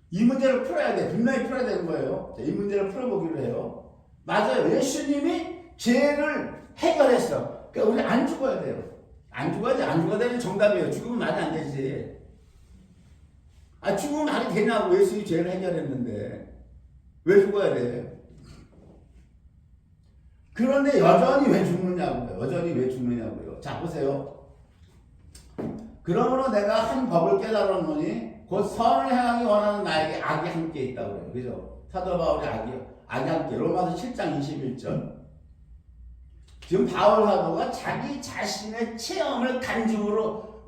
이 문제를 풀어야 돼. 분명히 풀어야 되는 거예요. 자, 이 문제를 풀어보기로 해요. 맞아요. 예수님이 죄를 해결했어. 그러니까 우리 안 죽어야 돼요. 안 죽어야 돼. 안 죽어야 되는 정답이에요. 죽으면 말이 안 되지. 죽으면 말이 되냐고. 예수님이 죄를 해결했는데 왜 죽어야 돼? 그런데 여전히 왜 죽느냐고요. 자, 보세요. 그러므로 내가 한 법을 깨달았노니 곧 선을 향하기 원하는 나에게 악이 함께 있다고 그래요. 그죠? 사도 바울이 악이 함께. 로마서 7장 21절. 지금 바울 사도가 자기 자신의 체험을 간증으로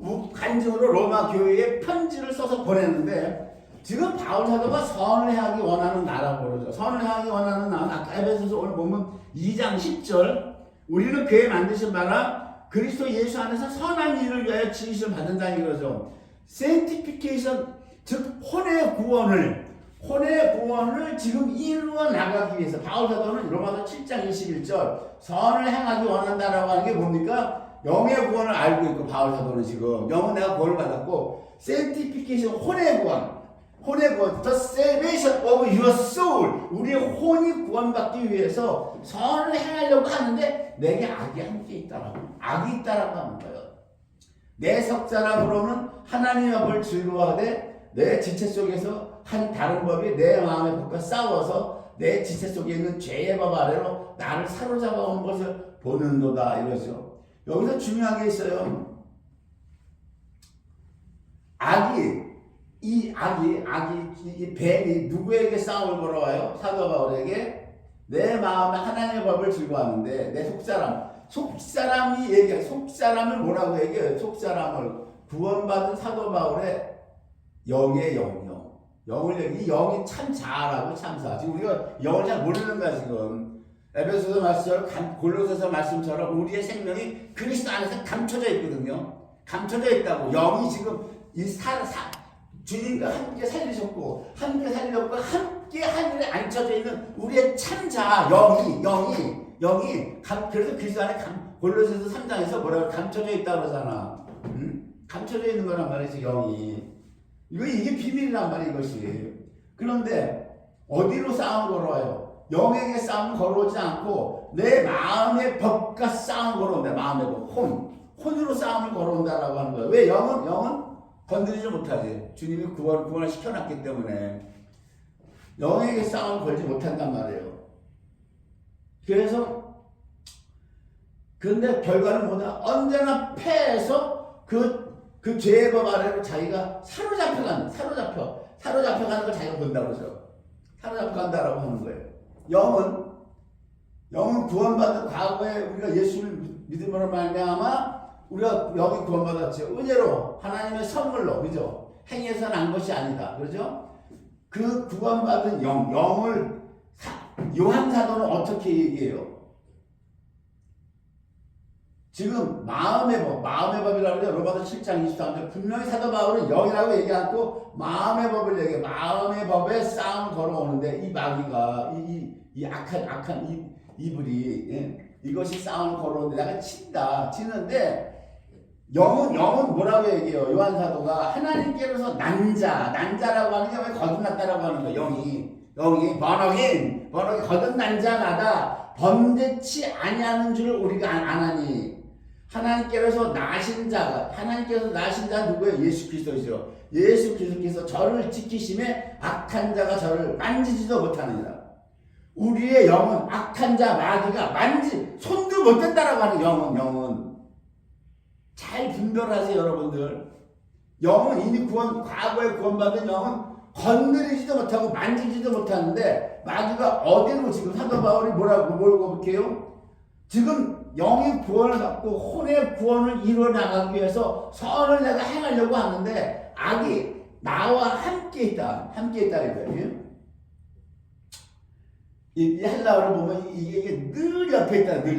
로마 교회에 편지를 써서 보냈는데 지금 바울 사도가 선을 향하기 원하는 나라고 그러죠. 선을 향하기 원하는 나는 아까 에베소서 오늘 보면 2장 10절 우리는 그에 만드신 바라 그리스도 예수 안에서 선한 일을 위하여 지으심을 받은 자니 그러죠. sanctification 즉 혼의 구원을 지금 이루어 나가기 위해서 바울 사도는 로마서 7장 21절 선을 행하기 원한다라고 하는 게 뭡니까? 영의 구원을 알고 있고 바울 사도는 지금 영은 내가 구원을 받았고 sanctification 혼의 구원 the salvation of your soul 우리의 혼이 구원받기 위해서 선을 행하려고 하는데 내게 악이 함께 있다라고 악이 있다라고 하는 거예요. 내 석사람으로는 하나님의 법을 즐거워하되 내 지체 속에서 한 다른 법이 내 마음의 법과 싸워서 내 지체 속에 있는 죄의 법 아래로 나를 사로잡아 온 것을 보는도다 이러죠. 여기서 중요한 게 있어요. 이 뱀이 누구에게 싸움을 걸어와요? 사도 바울에게 내 마음에 하나님의 법을 즐거워하는데 내 속사람이 얘기해. 속사람을 뭐라고 얘기해요? 속사람을 구원받은 사도 바울의 영의 영을 이 영이 참 잘하고 참사. 지금 우리가 영을 잘 모르는 거야 지금. 에베소서 말씀처럼 골로새서 말씀처럼 우리의 생명이 그리스도 안에서 감춰져 있거든요. 감춰져 있다고. 영이 지금 이 주님과 함께 살리셨고 함께 살렸고 함께 하늘에 앉혀져 있는 우리의 참자 영이 그래서 그리스도 안에 골로새서 3장에서 뭐라고 감춰져 있다 그러잖아. 응? 감춰져 있는 거란 말이지 영이. 이게 비밀이란 말이야 이것이. 그런데 어디로 싸움 걸어와요? 영에게 싸움 걸어오지 않고 내 마음의 법과 싸움 걸어온다. 마음의 법, 혼으로 싸움을 걸어온다라고 하는 거예요. 왜? 영은 건드리지 못하지. 주님이 구원을 시켜놨기 때문에 영에게 싸움을 걸지 못한단 말이에요. 그런데 결과는 뭐냐? 언제나 패해서 그 죄의 법 아래로 자기가 사로잡혀가는 걸 자기가 본다고 그러죠. 사로잡혀간다라고 하는 거예요. 영은 구원받은 과거에 우리가 예수를 믿음으로 말미암아 우리가 영이 구원받았죠. 은혜로 하나님의 선물로, 그죠? 행위에서 난 것이 아니다. 그렇죠? 그 구원받은 영을 요한 사도는 어떻게 얘기해요? 지금 마음의 법이라고 해요. 로마서 7장 23절. 분명히 사도 바울은 영이라고 얘기 않고 마음의 법을 얘기해요. 마음의 법에 싸움 걸어오는데 이 마귀가 이 악한 이불이 이것이 싸움을 걸어오는데 내가 치는데 영은 뭐라고 얘기해요? 요한 사도가 하나님께로서 난자라고 하는 게 왜 거듭났다라고 하는 거예요. 영이 번역인 거듭난 자마다 범죄치 아니하는 줄 우리가 아나니. 하나님께서 나신 자 누구예요? 예수 그리스도이죠. 예수 그리스도께서 저를 지키심에 악한 자가 저를 만지지도 못하느니라. 우리의 영은 악한 자 마귀가 손도 못 댄다라고 하는 영은 잘 분별하세요 여러분들. 영은 이미 과거에 구원받은 영은 건드리지도 못하고 만지지도 못하는데 마귀가 어디로 지금 사도 바울이 뭘 고백해요? 지금 영의 구원을 받고 혼의 구원을 이루어 나가기 위해서 선을 내가 행하려고 하는데 악이 나와 함께 있다 이거예요. 이 헬라어를 보면 이게 늘 옆에 있다, 늘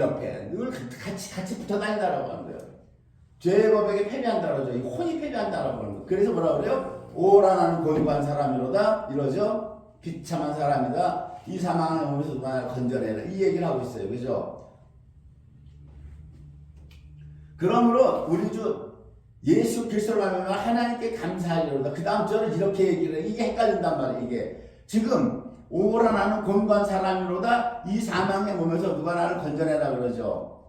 같이 붙어 다닌다라고 하는 거예요. 죄의 법에게 패배한다라고 하죠. 혼이 패배한다라고 하는 거예요. 그래서 뭐라고 그래요? 오라나는 고집한 사람이로다 이러죠. 비참한 사람이다. 이 사망을 오면서 누가 건져내라 이 얘기를 하고 있어요. 그죠? 그러므로 우리 주 예수 그리스도를 말하면 하나님께 감사하리로다. 그 다음 절은 이렇게 얘기를 해요. 이게 헷갈린단 말이에요. 이게 지금 오라 나는 곤고한 사람이로다. 이 사망의 몸에서 누가 나를 건져내라 그러죠.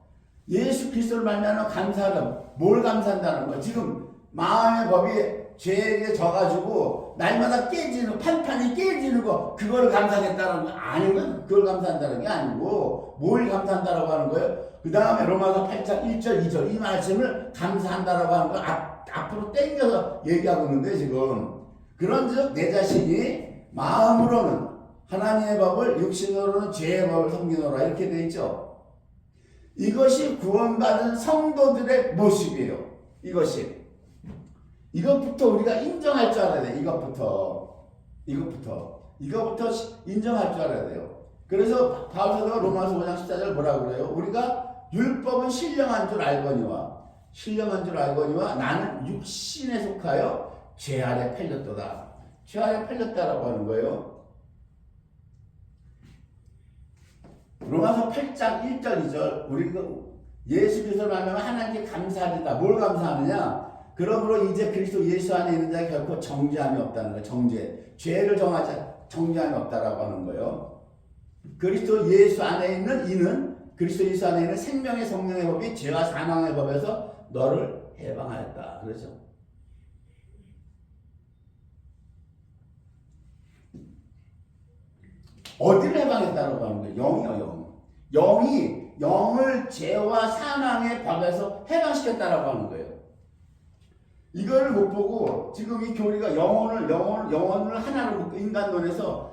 예수 그리스도를 말하면 감사하다. 뭘 감사한다는 거야? 지금 마음의 법이 죄에 져가지고 날마다 깨지는 판판이 깨지는 거 그걸 감사하겠다는 거 아니면 그걸 감사한다는 게 아니고 뭘 감사한다라고 하는 거예요? 그 다음에 로마서 8장 1절 2절 이 말씀을 감사한다라고 하는 걸 앞으로 땡겨서 얘기하고 있는데 지금 그런즉 내 자신이 마음으로는 하나님의 법을 육신으로는 죄의 법을 섬기노라 이렇게 돼 있죠. 이것이 구원받은 성도들의 모습이에요. 이것부터 우리가 인정할 줄 알아야 돼. 이것부터 인정할 줄 알아야 돼요. 그래서 바울 사도가 로마서 5장 14절 뭐라고 그래요? 우리가 율법은 신령한 줄 알거니와 나는 육신에 속하여 죄 아래 팔렸도다. 죄 아래 팔렸다라고 하는 거예요. 로마서 8장 1절 2절 우리가 예수 그리스도를 말하면 하나님께 감사하리다. 뭘 감사하느냐? 그러므로 이제 그리스도 예수 안에 있는 자가 결코 정죄함이 없다는 거예요. 죄를 정죄함이 없다라고 하는 거예요. 그리스도 예수 안에 있는 이는 그리스도 예수 안에 있는 생명의 성령의 법이 죄와 사망의 법에서 너를 해방하였다. 그렇죠? 어디를 해방했다라고 하는 거예요? 영이 영을 죄와 사망의 법에서 해방시켰다라고 하는 거예요. 이거를 못 보고 지금 이 교리가 영혼을 하나로 묶고 인간론에서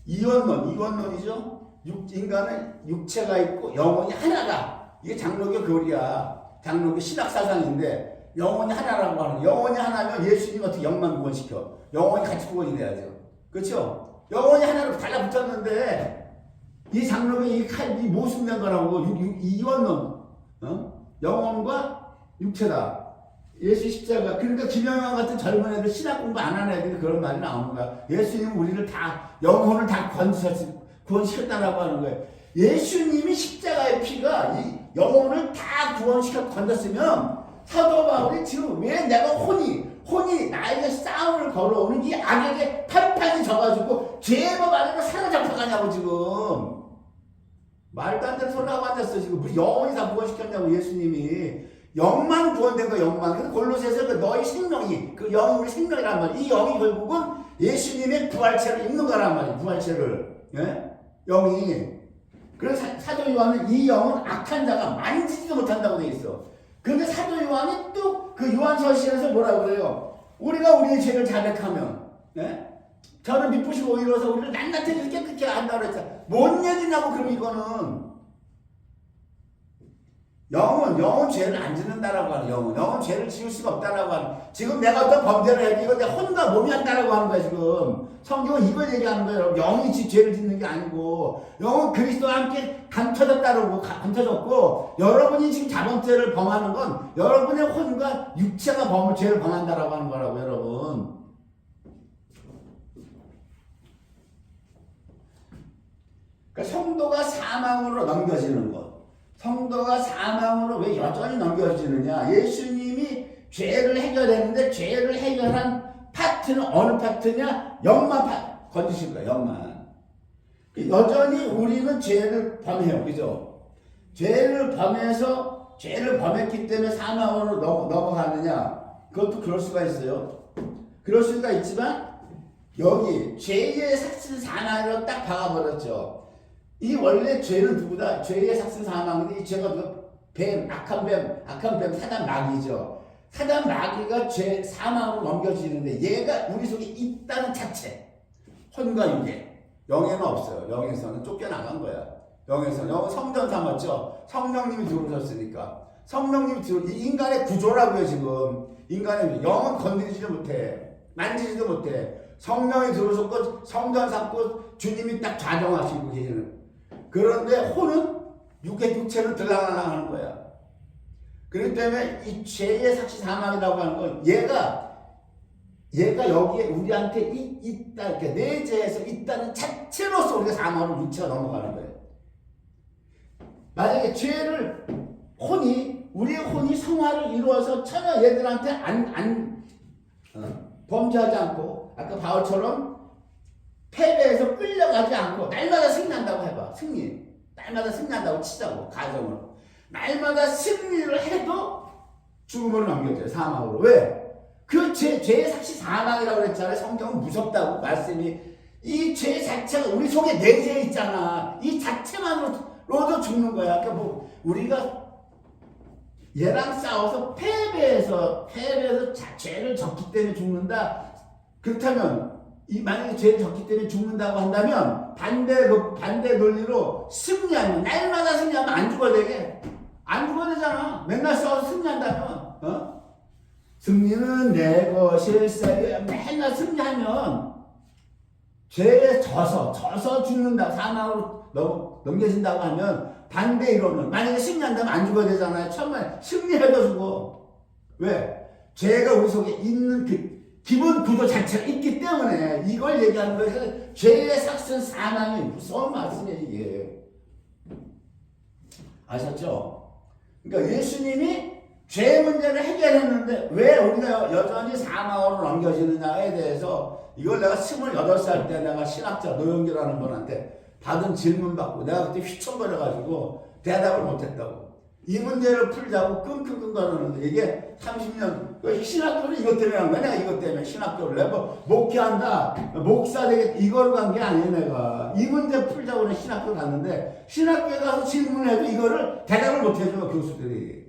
이원론이죠. 인간은 육체가 있고 영혼이 하나다. 이게 장로교 교리야. 장로교 신학 사상인데 영혼이 하나라고 하는 거예요. 영혼이 하나면 예수님 어떻게 영만 구원시켜? 영혼이 같이 구원이 돼야죠. 그렇죠? 영혼이 하나로 달라붙었는데 이 장로교 이 모순된 거라고 이원론 영혼과 육체다. 예수 십자가. 그러니까 김영환 같은 젊은 애들 신학 공부 안 하는 애들이 그런 말이 나오는 거야. 예수님 우리를 다 영혼을 다 구원시켰다라고 하는 거예요. 예수님이 십자가의 피가 이 영혼을 다 구원시켜 건졌으면 사도 바울이 지금 왜 내가 혼이 나에게 싸움을 걸어오는 이 악에게 판판이 져가지고 죄법 안에로 사로잡혀가냐고 지금. 말도 안 되는 소리 하고 앉았어 지금. 무슨 영혼이 다 구원시켰냐고 예수님이. 영만 구원된 거 영만. 그래서 골로새에서 그 너희 생명이 그 영이 우리 생명이란 말이야. 이 영이 결국은 예수님의 부활체를 입는 거란 말이야. 부활체를. 예? 영이. 그래서 사도 요한은 이 영은 악한 자가 만지지도 못한다고 돼 있어. 그런데 사도 요한이 또 그 요한서신에서 뭐라고 그래요? 우리가 우리의 죄를 자백하면, 예? 저는 미쁘시고 이로서 우리를 낱낱이 깨끗게 한다고 그랬잖아. 뭔 얘기냐고. 그럼 이거는 영은 죄를 안 짓는다라고 하는. 영은 죄를 지을 수가 없다라고 하는. 지금 내가 어떤 범죄를 해도 이거 내 혼과 몸이 한다라고 하는 거야 지금. 성경은 이걸 얘기하는 거예요. 영이 죄를 짓는 게 아니고, 영은 그리스도와 함께 감춰졌고, 여러분이 지금 자범죄를 범하는 건 여러분의 혼과 육체가 죄를 범한다라고 하는 거라고 여러분. 그러니까 성도가 사망으로 넘겨지는 것. 성도가 사망으로 왜 여전히 넘겨지느냐? 예수님이 죄를 해결했는데 죄를 해결한 파트는 어느 파트냐? 영만 건지신 거야. 영만. 여전히 우리는 죄를 범해요. 그죠? 죄를 범해서 죄를 범했기 때문에 사망으로 넘어가느냐? 그것도 그럴 수가 있어요. 그럴 수가 있지만 여기 죄의 삭신 사망으로 딱 박아버렸죠. 이 원래 죄는 누구다? 죄의 삭신 사망인데 이 죄가 악한 뱀 사단 마귀죠. 사단 마귀가 죄 사망으로 넘겨지는데 얘가 우리 속에 있다는 자체. 혼과 육에. 영에는 없어요. 영에서는 쫓겨나간 거야. 영은 성전 삼았죠. 성령님이 들어오셨으니까. 이 인간의 구조라고요 지금. 인간의 영은 건드리지도 못해. 만지지도 못해. 성령이 들어오셨고 성전 삼고 주님이 딱 좌정하시고 계시는. 그런데 혼은 육체는 들락날락하는 거야. 그렇기 때문에 이 죄의 삭시 사망이라고 하는 건 얘가 여기에 우리한테 있다, 이렇게 내재해서 있다는 자체로서 우리가 사망으로 육체가 넘어가는 거예요. 만약에 우리의 혼이 성화를 이루어서 전혀 얘들한테 범죄하지 않고, 아까 바울처럼 패배해서 끌려가지 않고, 날마다 승리한다고 해봐. 날마다 승리한다고 치자고, 가정으로. 날마다 승리를 해도 죽음으로 넘겨져요. 사망으로. 왜? 그 죄의 삭시 사망이라고 그랬잖아요. 성경은 무섭다고 말씀이. 이 죄 자체가 우리 속에 내재해 있잖아. 이 자체만으로도 죽는 거야. 그러니까 우리가 얘랑 싸워서 패배해서 죄를 졌기 때문에 죽는다. 그렇다면 만약에 죄를 졌기 때문에 죽는다고 한다면 반대 논리로 승리하면, 날마다 승리하면 안 죽어야 되게. 안 죽어야 되잖아. 맨날 싸워서 승리한다면. 승리는 내 것일세. 맨날 승리하면 죄에 져서 죽는다. 사망으로 넘겨진다고 하면 반대 이론은, 만약에 승리한다면 안 죽어야 되잖아요. 처음에 승리해도 죽어. 왜? 죄가 우리 속에 있는 그 기본 구조 자체가 있기 때문에 이걸 얘기하는 거예요. 그래서 죄의 삭슨 사망이 무서운 말씀이에요 이게. 아셨죠? 그러니까 예수님이 죄 문제를 해결했는데 왜 우리가 여전히 사망으로 넘겨지느냐에 대해서, 이걸 내가 28살 때 내가 신학자 노영규라는 분한테 받은 질문 받고 내가 그때 휘청거려가지고 대답을 못했다고. 이 문제를 풀자고 끙끙끙 거리는데 이게 30년 신학교를 이것 때문에 한 거야. 내가 이것 때문에 신학교를 내가 목회한다, 목사 되겠다, 이걸 간 게 아니에요. 내가 이 문제 풀자고 내가 신학교 갔는데, 신학교에 가서 질문해도 이거를 대답을 못해줘 교수들이.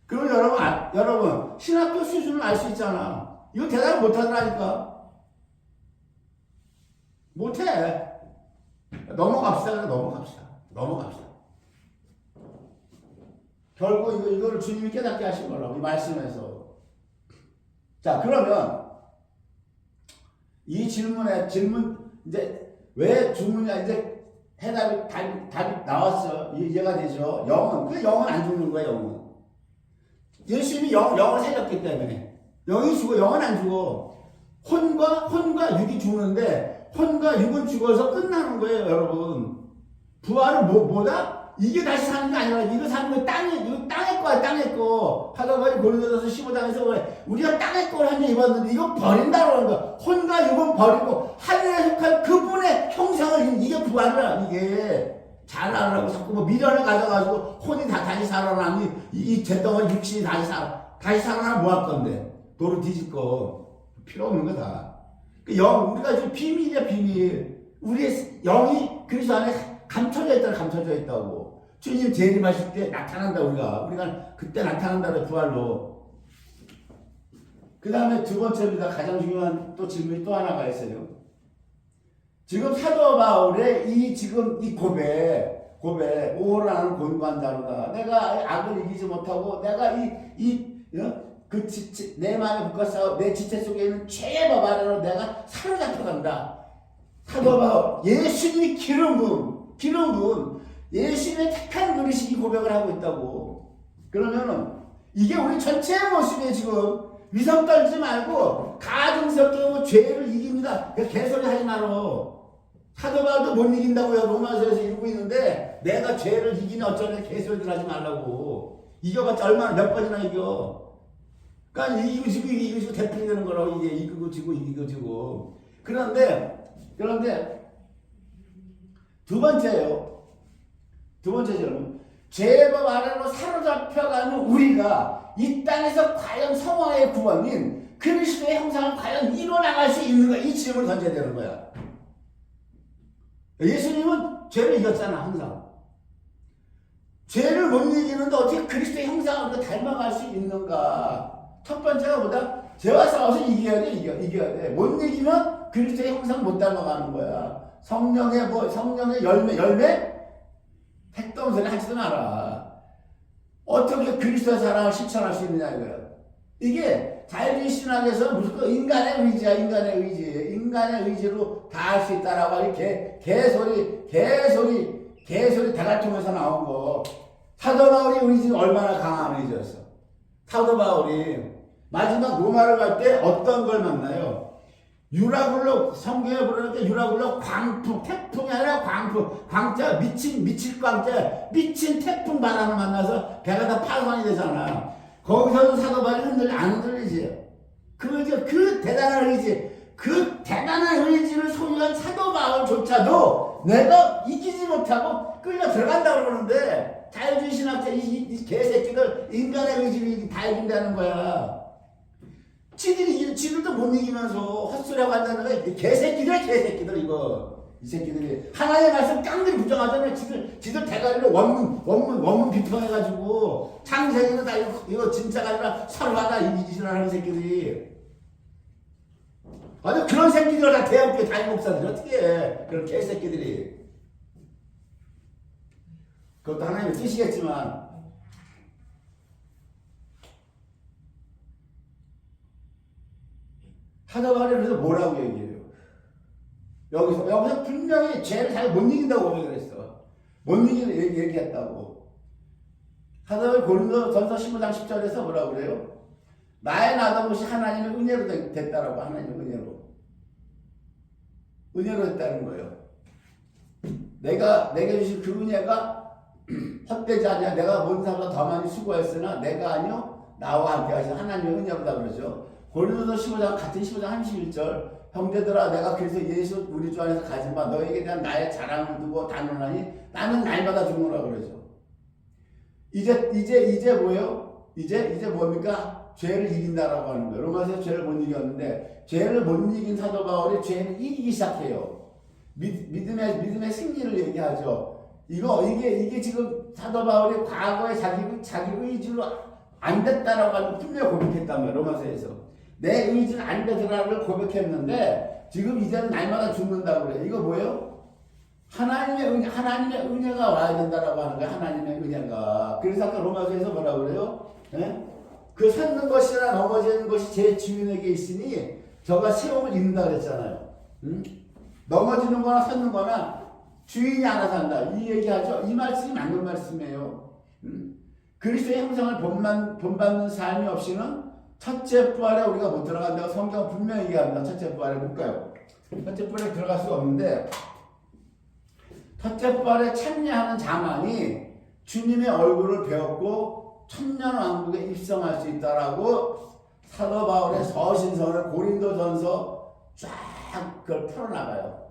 그러면 여러분 신학교 수준을 알 수 있잖아. 이거 대답을 못하더라니까. 못해. 넘어갑시다. 결국 이거를 주님이 깨닫게 하신 거라고, 이 말씀에서. 자, 그러면 이 질문 이제 왜 죽느냐, 이제 답이 나왔어. 이해가 되죠? 영은 안 죽는 거야. 영은 예수님이 영을 살렸기 때문에. 영이 죽어, 영은 안 죽어. 혼과 육이 죽는데 혼과 육은 죽어서 끝나는 거예요, 여러분. 부활은 뭐다? 이게 다시 사는 게 아니라 이거 사는 거 이거 땅의 거야, 땅의 거. 하다보니 고린도전서 15장에서 왜 우리가 땅의 거를 한 개 입었는데 이거 버린다고 하는 거야. 혼과 육은 버리고 하늘에 속한 그분의 형상을 이게 부활이야, 이게. 잘 알으라고 자꾸 뭐 미련을 가져가지고 혼이 다시 살아나니 이 죄덩어리 육신이 다시 살아나 뭐 할 건데? 도로 뒤질 거 필요 없는 거다. 우리가 지금 비밀이야, 비밀. 우리의 영이 그리스도 안에 감춰져 있다고. 주님 재림하실 때 나타난다, 우리가 그때 나타난다, 부활로. 그 다음에 두 번째입니다. 가장 중요한 또 질문이 또 하나가 있어요. 지금 사도 바울의 이 고백, 오라는 곤고한 자로다. 내가 악을 이기지 못하고, 내가 내 마음에 붙어 내 지체 속에 있는 죄의 법 아래로 내가 사로잡혀 간다. 사도 바울, 예수님이 기름 분, 예수님의 택한 그릇이 이 고백을 하고 있다고. 그러면은, 이게 우리 전체의 모습이에요, 지금. 위선 떨지 말고, 가증스럽게 죄를 이깁니다. 개소리 하지 말어. 사도 바울도 못 이긴다고요. 로마서에서 이러고 있는데, 내가 죄를 이기는 어쩌면 개소리들 하지 말라고. 이겨봤자 얼마나 몇 번이나 이겨. 그러니까 이기고 지고 대표이 되는 거라고. 이게 이기고 지고. 그런데 두 번째죠. 죄법 아래로 사로잡혀가는 우리가 이 땅에서 과연 성화의 구원인 그리스도의 형상을 과연 이뤄나갈 수 있는가? 이 질문을 던져야 되는 거야. 예수님은 죄를 이겼잖아, 항상. 죄를 못 이기는데 어떻게 그리스도의 형상을 닮아갈 수 있는가? 첫 번째가 뭐다? 죄와 싸워서 이겨야 돼. 못 이기면 그리스도의 형상 못 닮아가는 거야. 성령의 열매? 택도 소리 하지도 마라. 어떻게 그리스도의 사랑을 실천할 수 있느냐, 이거야. 이게 자유주의 신학에서 무조건 인간의 의지야, 인간의 의지로 다 할 수 있다라고 하는 개소리 대갈통에서 나온 거. 사도 바울이 우리 지금 얼마나 강한 의지였어. 사도 바울이 마지막 로마를 갈 때 어떤 걸 만나요? 유라굴로, 성경에 부르는데 유라굴로 광풍, 태풍이 아니라 광자, 미칠 광자, 미친 태풍 바람을 만나서 배가 다 파손이 되잖아. 거기서도 사도 바울이 안 흔들리지. 그 대단한 의지를 소유한 사도 바울조차도 내가 이기지 못하고 끌려 들어간다고 그러는데, 자유주의 신학자 이 개새끼들 인간의 의지를 다 이긴다는 거야. 지들도 못 이기면서 헛소리하고 한다는 거야. 개새끼들 이 새끼들이 하나님의 말씀 깡들이 부정하잖아요. 지들 대가리로 원문 비평해가지고 창세기는 다 이거 진짜가 아니라 설화다 이 짓을 하는 새끼들이. 아니 그런 새끼들 다 대학교에 담임 목사들이 어떻게 해? 그런 개새끼들이. 그것도 하나님의 뜻이겠지만. 사도 바울이 그래서 뭐라고 얘기해요? 여기서 분명히 죄를 잘 못 이긴다고 고백을 했어. 못 이기는 얘기했다고. 사도 바울이 고린도전서 15장 10절에서 뭐라고 그래요? 나의 나던 것이 하나님의 은혜로 됐다라고. 하나님의 은혜로 됐다는 거예요. 내게 주신 그 은혜가 헛되지 않냐. 내가 모든 사람보다 더 많이 수고했으나 내가 아니요 나와 함께 하신 하나님의 은혜로다 그러죠. 고린도서 15장 같은 15장 31절, 형제들아 내가 그래서 예수 우리 주 안에서 가진 바 너에게 대한 나의 자랑을 두고 단언하니 나는 날마다 죽노라 그러죠. 이제 뭐예요? 이제 뭡니까? 죄를 이긴다라고 하는 거예요. 로마서에서 죄를 못 이겼는데 죄를 못 이긴 사도 바울이 죄를 이기기 시작해요. 믿음의 승리를 얘기하죠. 이게 지금 사도 바울이 과거에 자기 의지로 안 됐다라고 하는 분명히 고백했단 말이에요. 로마서에서. 내 의지는 안 되더라는 걸 고백했는데 지금 이제는 날마다 죽는다고 그래요. 이거 뭐예요? 하나님의 은혜가 와야 된다라고 하는 거예요. 하나님의 은혜가. 그래서 아까 로마서에서 뭐라고 그래요? 네? 그 섰는 것이나 넘어지는 것이 제 주인에게 있으니 저가 세움을 입는다 그랬잖아요. 응? 넘어지는 거나 섰는 거나 주인이 알아서 한다. 이 얘기하죠. 이 말씀이 맞는 말씀이에요. 응? 그리스도의 형상을 본받는 삶이 없이는 첫째 부활에 우리가 못 들어간다고 성경은 분명히 얘기합니다. 첫째 부활에 못 가요. 첫째 부활에 들어갈 수가 없는데 첫째 부활에 참여하는 자만이 주님의 얼굴을 배웠고 천년왕국에 입성할 수 있다라고 사도 바울의 서신서를 고린도전서 쫙 그걸 풀어나가요.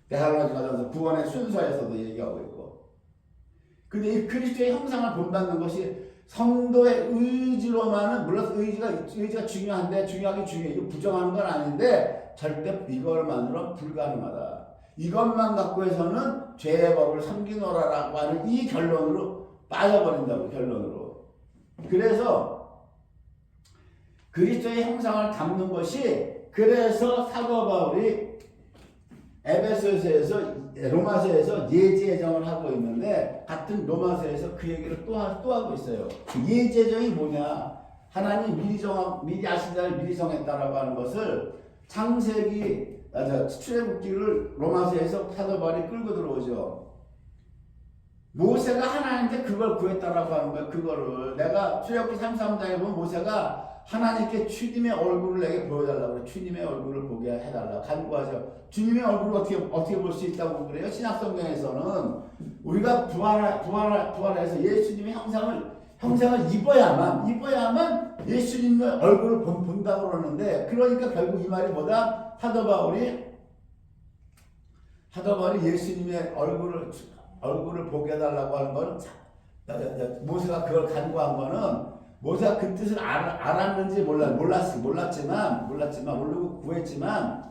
데살로니가전서 구원의 순서에서도 얘기하고 있고. 근데 이 그리스도의 형상을 본받는 것이 성도의 의지로만은, 물론 의지가 중요한데, 중요하긴 중요해. 이거 부정하는 건 아닌데, 절대 이걸만으로는 불가능하다. 이것만 갖고 해서는 죄의 법을 섬기노라라고 하는 이 결론으로 빠져버린다고, 결론으로. 그래서 그리스도의 형상을 담는 것이, 그래서 사도 바울이 에베소서에서 로마서에서 예지예정을 하고 있는데 같은 로마서에서 그 얘기를 또 하고 있어요. 그 예지예정이 뭐냐? 하나님 미리 아신 자를 미리 정했다라고 하는 것을 창세기 출애굽기를 로마서에서 사도 바울이 끌고 들어오죠. 모세가 하나님한테 그걸 구했다라고 하는 거예요. 그거를 내가 출애굽기 33장에 보면 모세가 하나님께 주님의 얼굴을 내게 보여달라고, 주님의 얼굴을 보게 해달라 간구하죠. 주님의 얼굴을 어떻게 볼 수 있다고 그래요? 신약성경에서는 우리가 부활해서 예수님의 형상을 입어야만 예수님의 얼굴을 본다고 그러는데, 그러니까 결국 이 말이 뭐다? 사도 바울이 예수님의 얼굴을 보게 해달라고 하는 거는, 모세가 그걸 간구한 거는, 모세가 그 뜻을 알았는지 몰랐지만 모르고 구했지만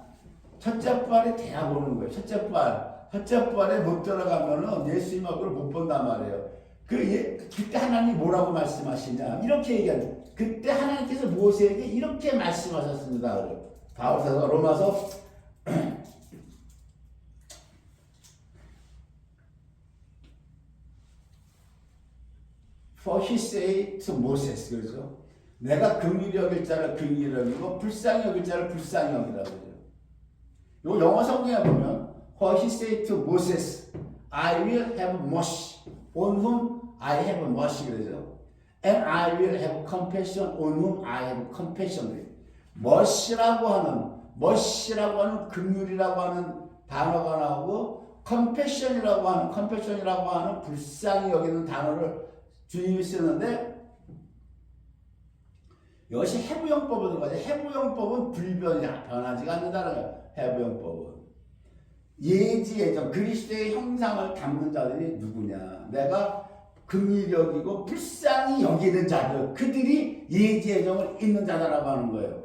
첫째 부활에 돼야 보는 거예요. 첫째 부활에 못 들어가면은 예수님 얼굴을 못 본단 말이에요. 그때 하나님 뭐라고 말씀하시냐 이렇게 얘기하죠. 그때 하나님께서 모세에게 이렇게 말씀하셨습니다. 바울서서 로마서 For he said to Moses, 그렇죠? 내가 긍휼히 여길 자를 긍휼히 여기고 불쌍히 여길 자를 불쌍히 여기라고 그러죠. 요 영어 성경에 보면 For he said to Moses, I will have mercy on whom I have mercy 그러죠. And I will have compassion on whom I have compassion. mercy라고 하는 긍휼이라고 하는 단어가 나오고 compassion이라고 하는 불쌍히 여기는 단어를 주님이 쓰는데, 이것이 해부용법으로 들어가죠. 해부용법은 변하지가 않는다는 거예요. 해부용법은 예지예정, 그리스도의 형상을 담는 자들이 누구냐? 내가 긍휼히 여기고 불쌍히 여기는 자들, 그들이 예지예정을 잇는 자다라고 하는 거예요.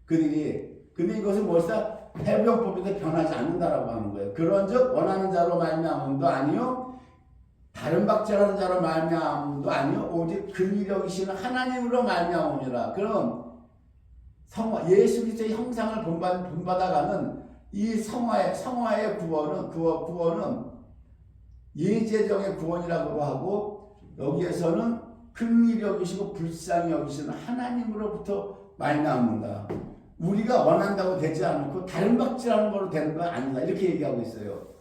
근데 이것은 무엇이다? 해부용법인데 변하지 않는다라고 하는 거예요. 그런즉 원하는 자로 말미암음도 아니요 다른 박제하는 자로 말미암음도 아니요 오직 긍휼히 여기시는 하나님으로 말미암음이라. 그럼 예수 그리스도의 형상을 본받아가는 이 성화의 구원은 예제정의 구원이라고 하고, 여기에서는 긍휼히 여기시고 불쌍히 여기시는 하나님으로부터 말미암는다. 우리가 원한다고 되지 않고 다른 박제하는 거로 되는 건 아니다. 이렇게 얘기하고 있어요.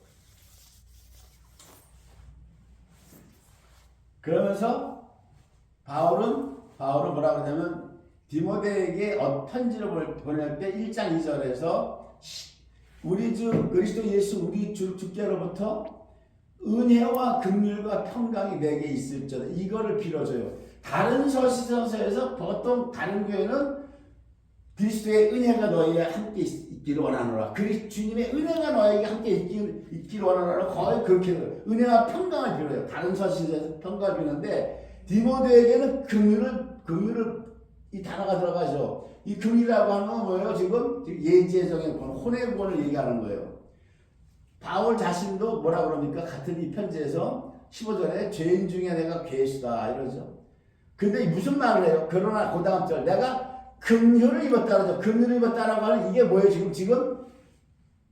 그러면서 바울은 뭐라고 하냐면, 디모데에게 편지를 보낼 때 1장 2절에서 우리 주 그리스도 예수 우리 주께로부터 은혜와 긍휼과 평강이 내게 있을지어다. 이거를 빌어줘요. 다른 서신서에서 보통 다른 교회는 그리스도의 은혜가 너희와 함께 있기를 원하노라. 주님의 은혜가 너에게 함께 있기를 원하노라. 거의 그렇게 은혜와 평강을 빌어요. 다른 서신서에서 평강을 비는데 디모데에게는 긍휼을 이 단어가 들어가죠. 이 긍휼이라고 하는 건 뭐예요? 지금 예지예정의 구원, 혼의 구원을 얘기하는 거예요. 바울 자신도 뭐라 그럽니까? 같은 이 편지에서 15절에 죄인 중에 내가 괴수다 이러죠. 근데 무슨 말을 해요? 그러나 그 다음 절 내가 긍휼을 입었다 그러죠. 긍휼을 입었다라고 하는 이게 뭐예요? 지금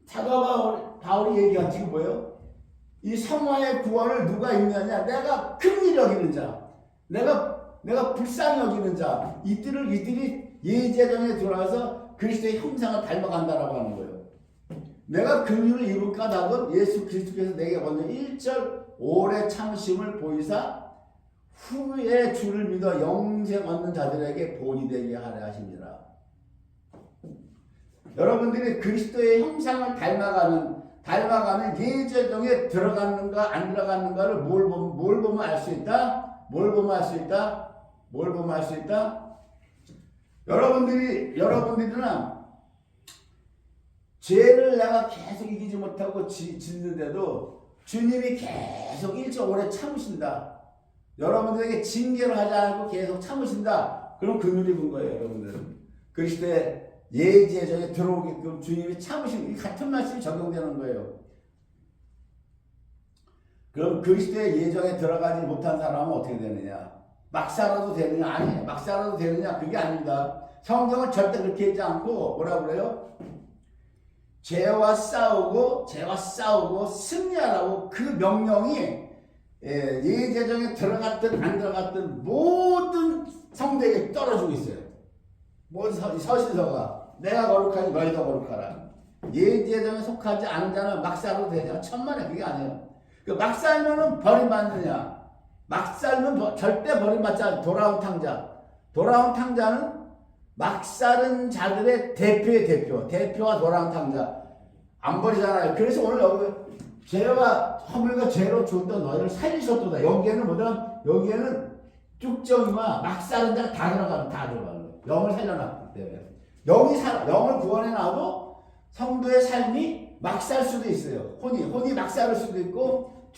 사도 바울이 얘기한 지금 뭐예요? 이 성화의 구원을 누가 입느냐? 내가 긍휼히 여기는 자, 내가 불쌍히 여기는 자, 이들이 예제정에 들어와서 그리스도의 형상을 닮아간다라고 하는 거예요. 내가 긍휼을 입은 까닭은 예수 그리스도께서 내게 먼저 1절 오래 참으심을 보이사 후에 주를 믿어 영생 얻는 자들에게 본이 되게 하려 하십니다. 여러분들이 그리스도의 형상을 닮아가는 예제정에 들어갔는가 안 들어갔는가를 뭘 보면 알 수 있다? 뭘 보면 알 수 있다? 뭘 보면 알 수 있다? 여러분들이나 죄를 내가 계속 이기지 못하고 짓는데도 주님이 계속 일찍 오래 참으신다. 여러분들에게 징계를 하지 않고 계속 참으신다. 그럼 그늘이 본 거예요, 여러분들. 그리스도의 예제정에 들어오게끔 주님이 참으신 이 같은 말씀이 적용되는 거예요. 그럼 그리스도의 예정에 들어가지 못한 사람은 어떻게 되느냐? 막 살아도 되느냐? 아니, 막 살아도 되느냐? 그게 아닙니다. 성경은 절대 그렇게 했지 않고 뭐라 그래요? 죄와 싸우고 승리하라고 그 명령이 예제정에 들어갔든 안 들어갔든 모든 성도에게 떨어지고 있어요. 모든 서신서가 내가 거룩하니 너희도 거룩하라. 예제정에 속하지 않은 자는 막 살아도 되냐? 천만에 그게 아니에요. 막 살면은 버림받느냐? 막 살면 절대 버림받지 않아. 돌아온 탕자는 막 사는 자들의 대표와 돌아온 탕자. 안 버리잖아요. 그래서 오늘 여기 죄와 허물과 죄로 죽었던 너희를 살리셨도다. 여기에는 뭐다? 여기에는 쭉정이와 막 사는 자가 다 들어가는 거예요. 영을 살려놨기 때문에. 영을 구원해놔도 성도의 삶이 막 살 수도 있어요. 혼이 막 살 수도 있고,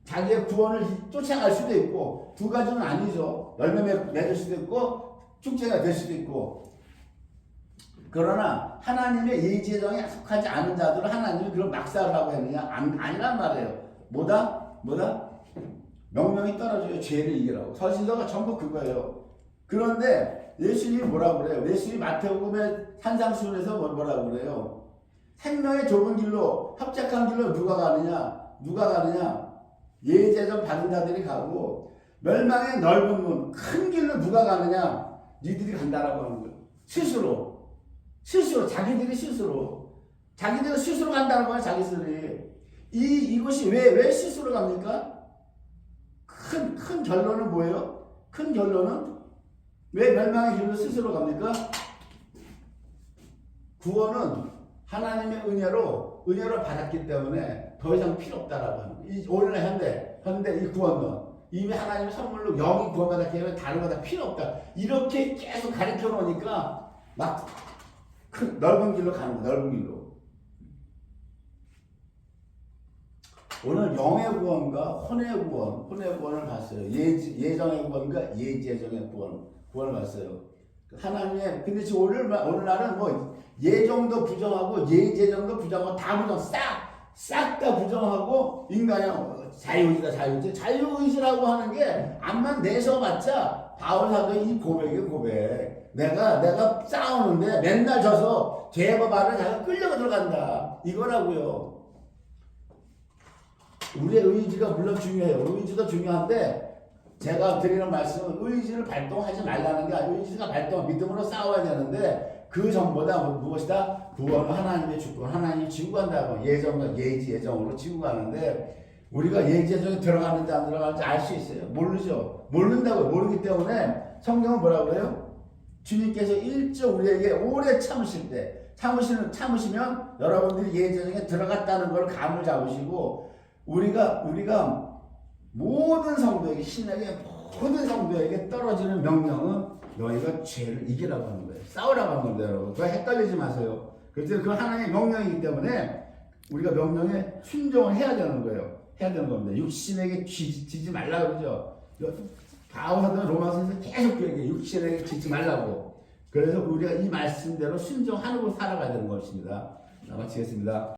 자기의 구원을 쫓아갈 수도 있고, 두 가지는 아니죠. 열매 맺을 수도 있고, 축제가 될 수도 있고. 그러나 하나님의 예지정에 속하지 않은 자들은 하나님이 그런 막살을 하고 했느냐? 아니란 말이에요. 뭐다? 명령이 떨어져요. 죄를 이기라고. 서신서가 전부 그거예요. 그런데 예수님이 뭐라고 그래요? 예수님이 마태복음의 산상수훈에서 뭐라고 그래요? 생명의 좁은 길로, 합작한 길로 누가 가느냐? 예제정 받은 자들이 가고, 멸망의 넓은 문, 큰 길로 누가 가느냐? 니들이 간다라고 하는 거예요. 스스로, 자기들이 스스로 간다는 거예요, 자기들이. 이것이 왜 스스로 갑니까? 큰 결론은 뭐예요? 큰 결론은 왜 멸망의 길로 스스로 갑니까? 구원은 하나님의 은혜로 받았기 때문에 더 이상 필요 없다라고 하는 거예요. 오늘의 현대 이 구원은 이미 하나님의 선물로 영이 구원받았기 때문에 다른 거 다 필요 없다. 이렇게 계속 가르쳐 놓으니까 막 큰 넓은 길로 가는 거예요. 넓은 길로. 오늘 영의 구원과 혼의 구원을 봤어요. 예정의 구원과 예제정의 구원을 봤어요. 하나님의, 근데 지금 오늘날은 뭐 예정도 부정하고 예제정도 부정하고 다 부정, 싹 다 부정하고 인간의 자유의지라고 하는 게 암만 내셔봤자 바울 사도의 이 고백. 내가 싸우는데 맨날 져서 죄와 발을 자기가 끌려가 들어간다. 이거라고요. 우리의 의지가 물론 중요해요. 의지도 중요한데 제가 드리는 말씀은 의지를 발동하지 말라는 게 아니고 의지가 믿음으로 싸워야 되는데 그 전보다 무엇이다? 구원은 하나님의 주권, 하나님이 지고 간다고 예정으로 지고 가는데 우리가 예정에 들어가는지 안 들어가는지 알 수 있어요. 모른다고요. 모르기 때문에 성경은 뭐라고 그래요? 주님께서 일찍 우리에게 오래 참으시면 여러분들이 예정에 들어갔다는 걸 감을 잡으시고 우리가 모든 성도에게 신에게 모든 성도에게 떨어지는 명령은 너희가 죄를 이기라고 하는 거예요. 싸우라고 하는 건데 여러분 그거 헷갈리지 마세요. 그래서 그건 하나님의 명령이기 때문에 우리가 명령에 순종을 해야 되는 거예요. 해야 되는 겁니다. 육신에게 지지 말라고 그러죠. 바울은 로마서에서 계속 그 얘기해요. 육신에게 지지 말라고. 그래서 우리가 이 말씀대로 순종하고 살아가야 되는 것입니다. 마치겠습니다.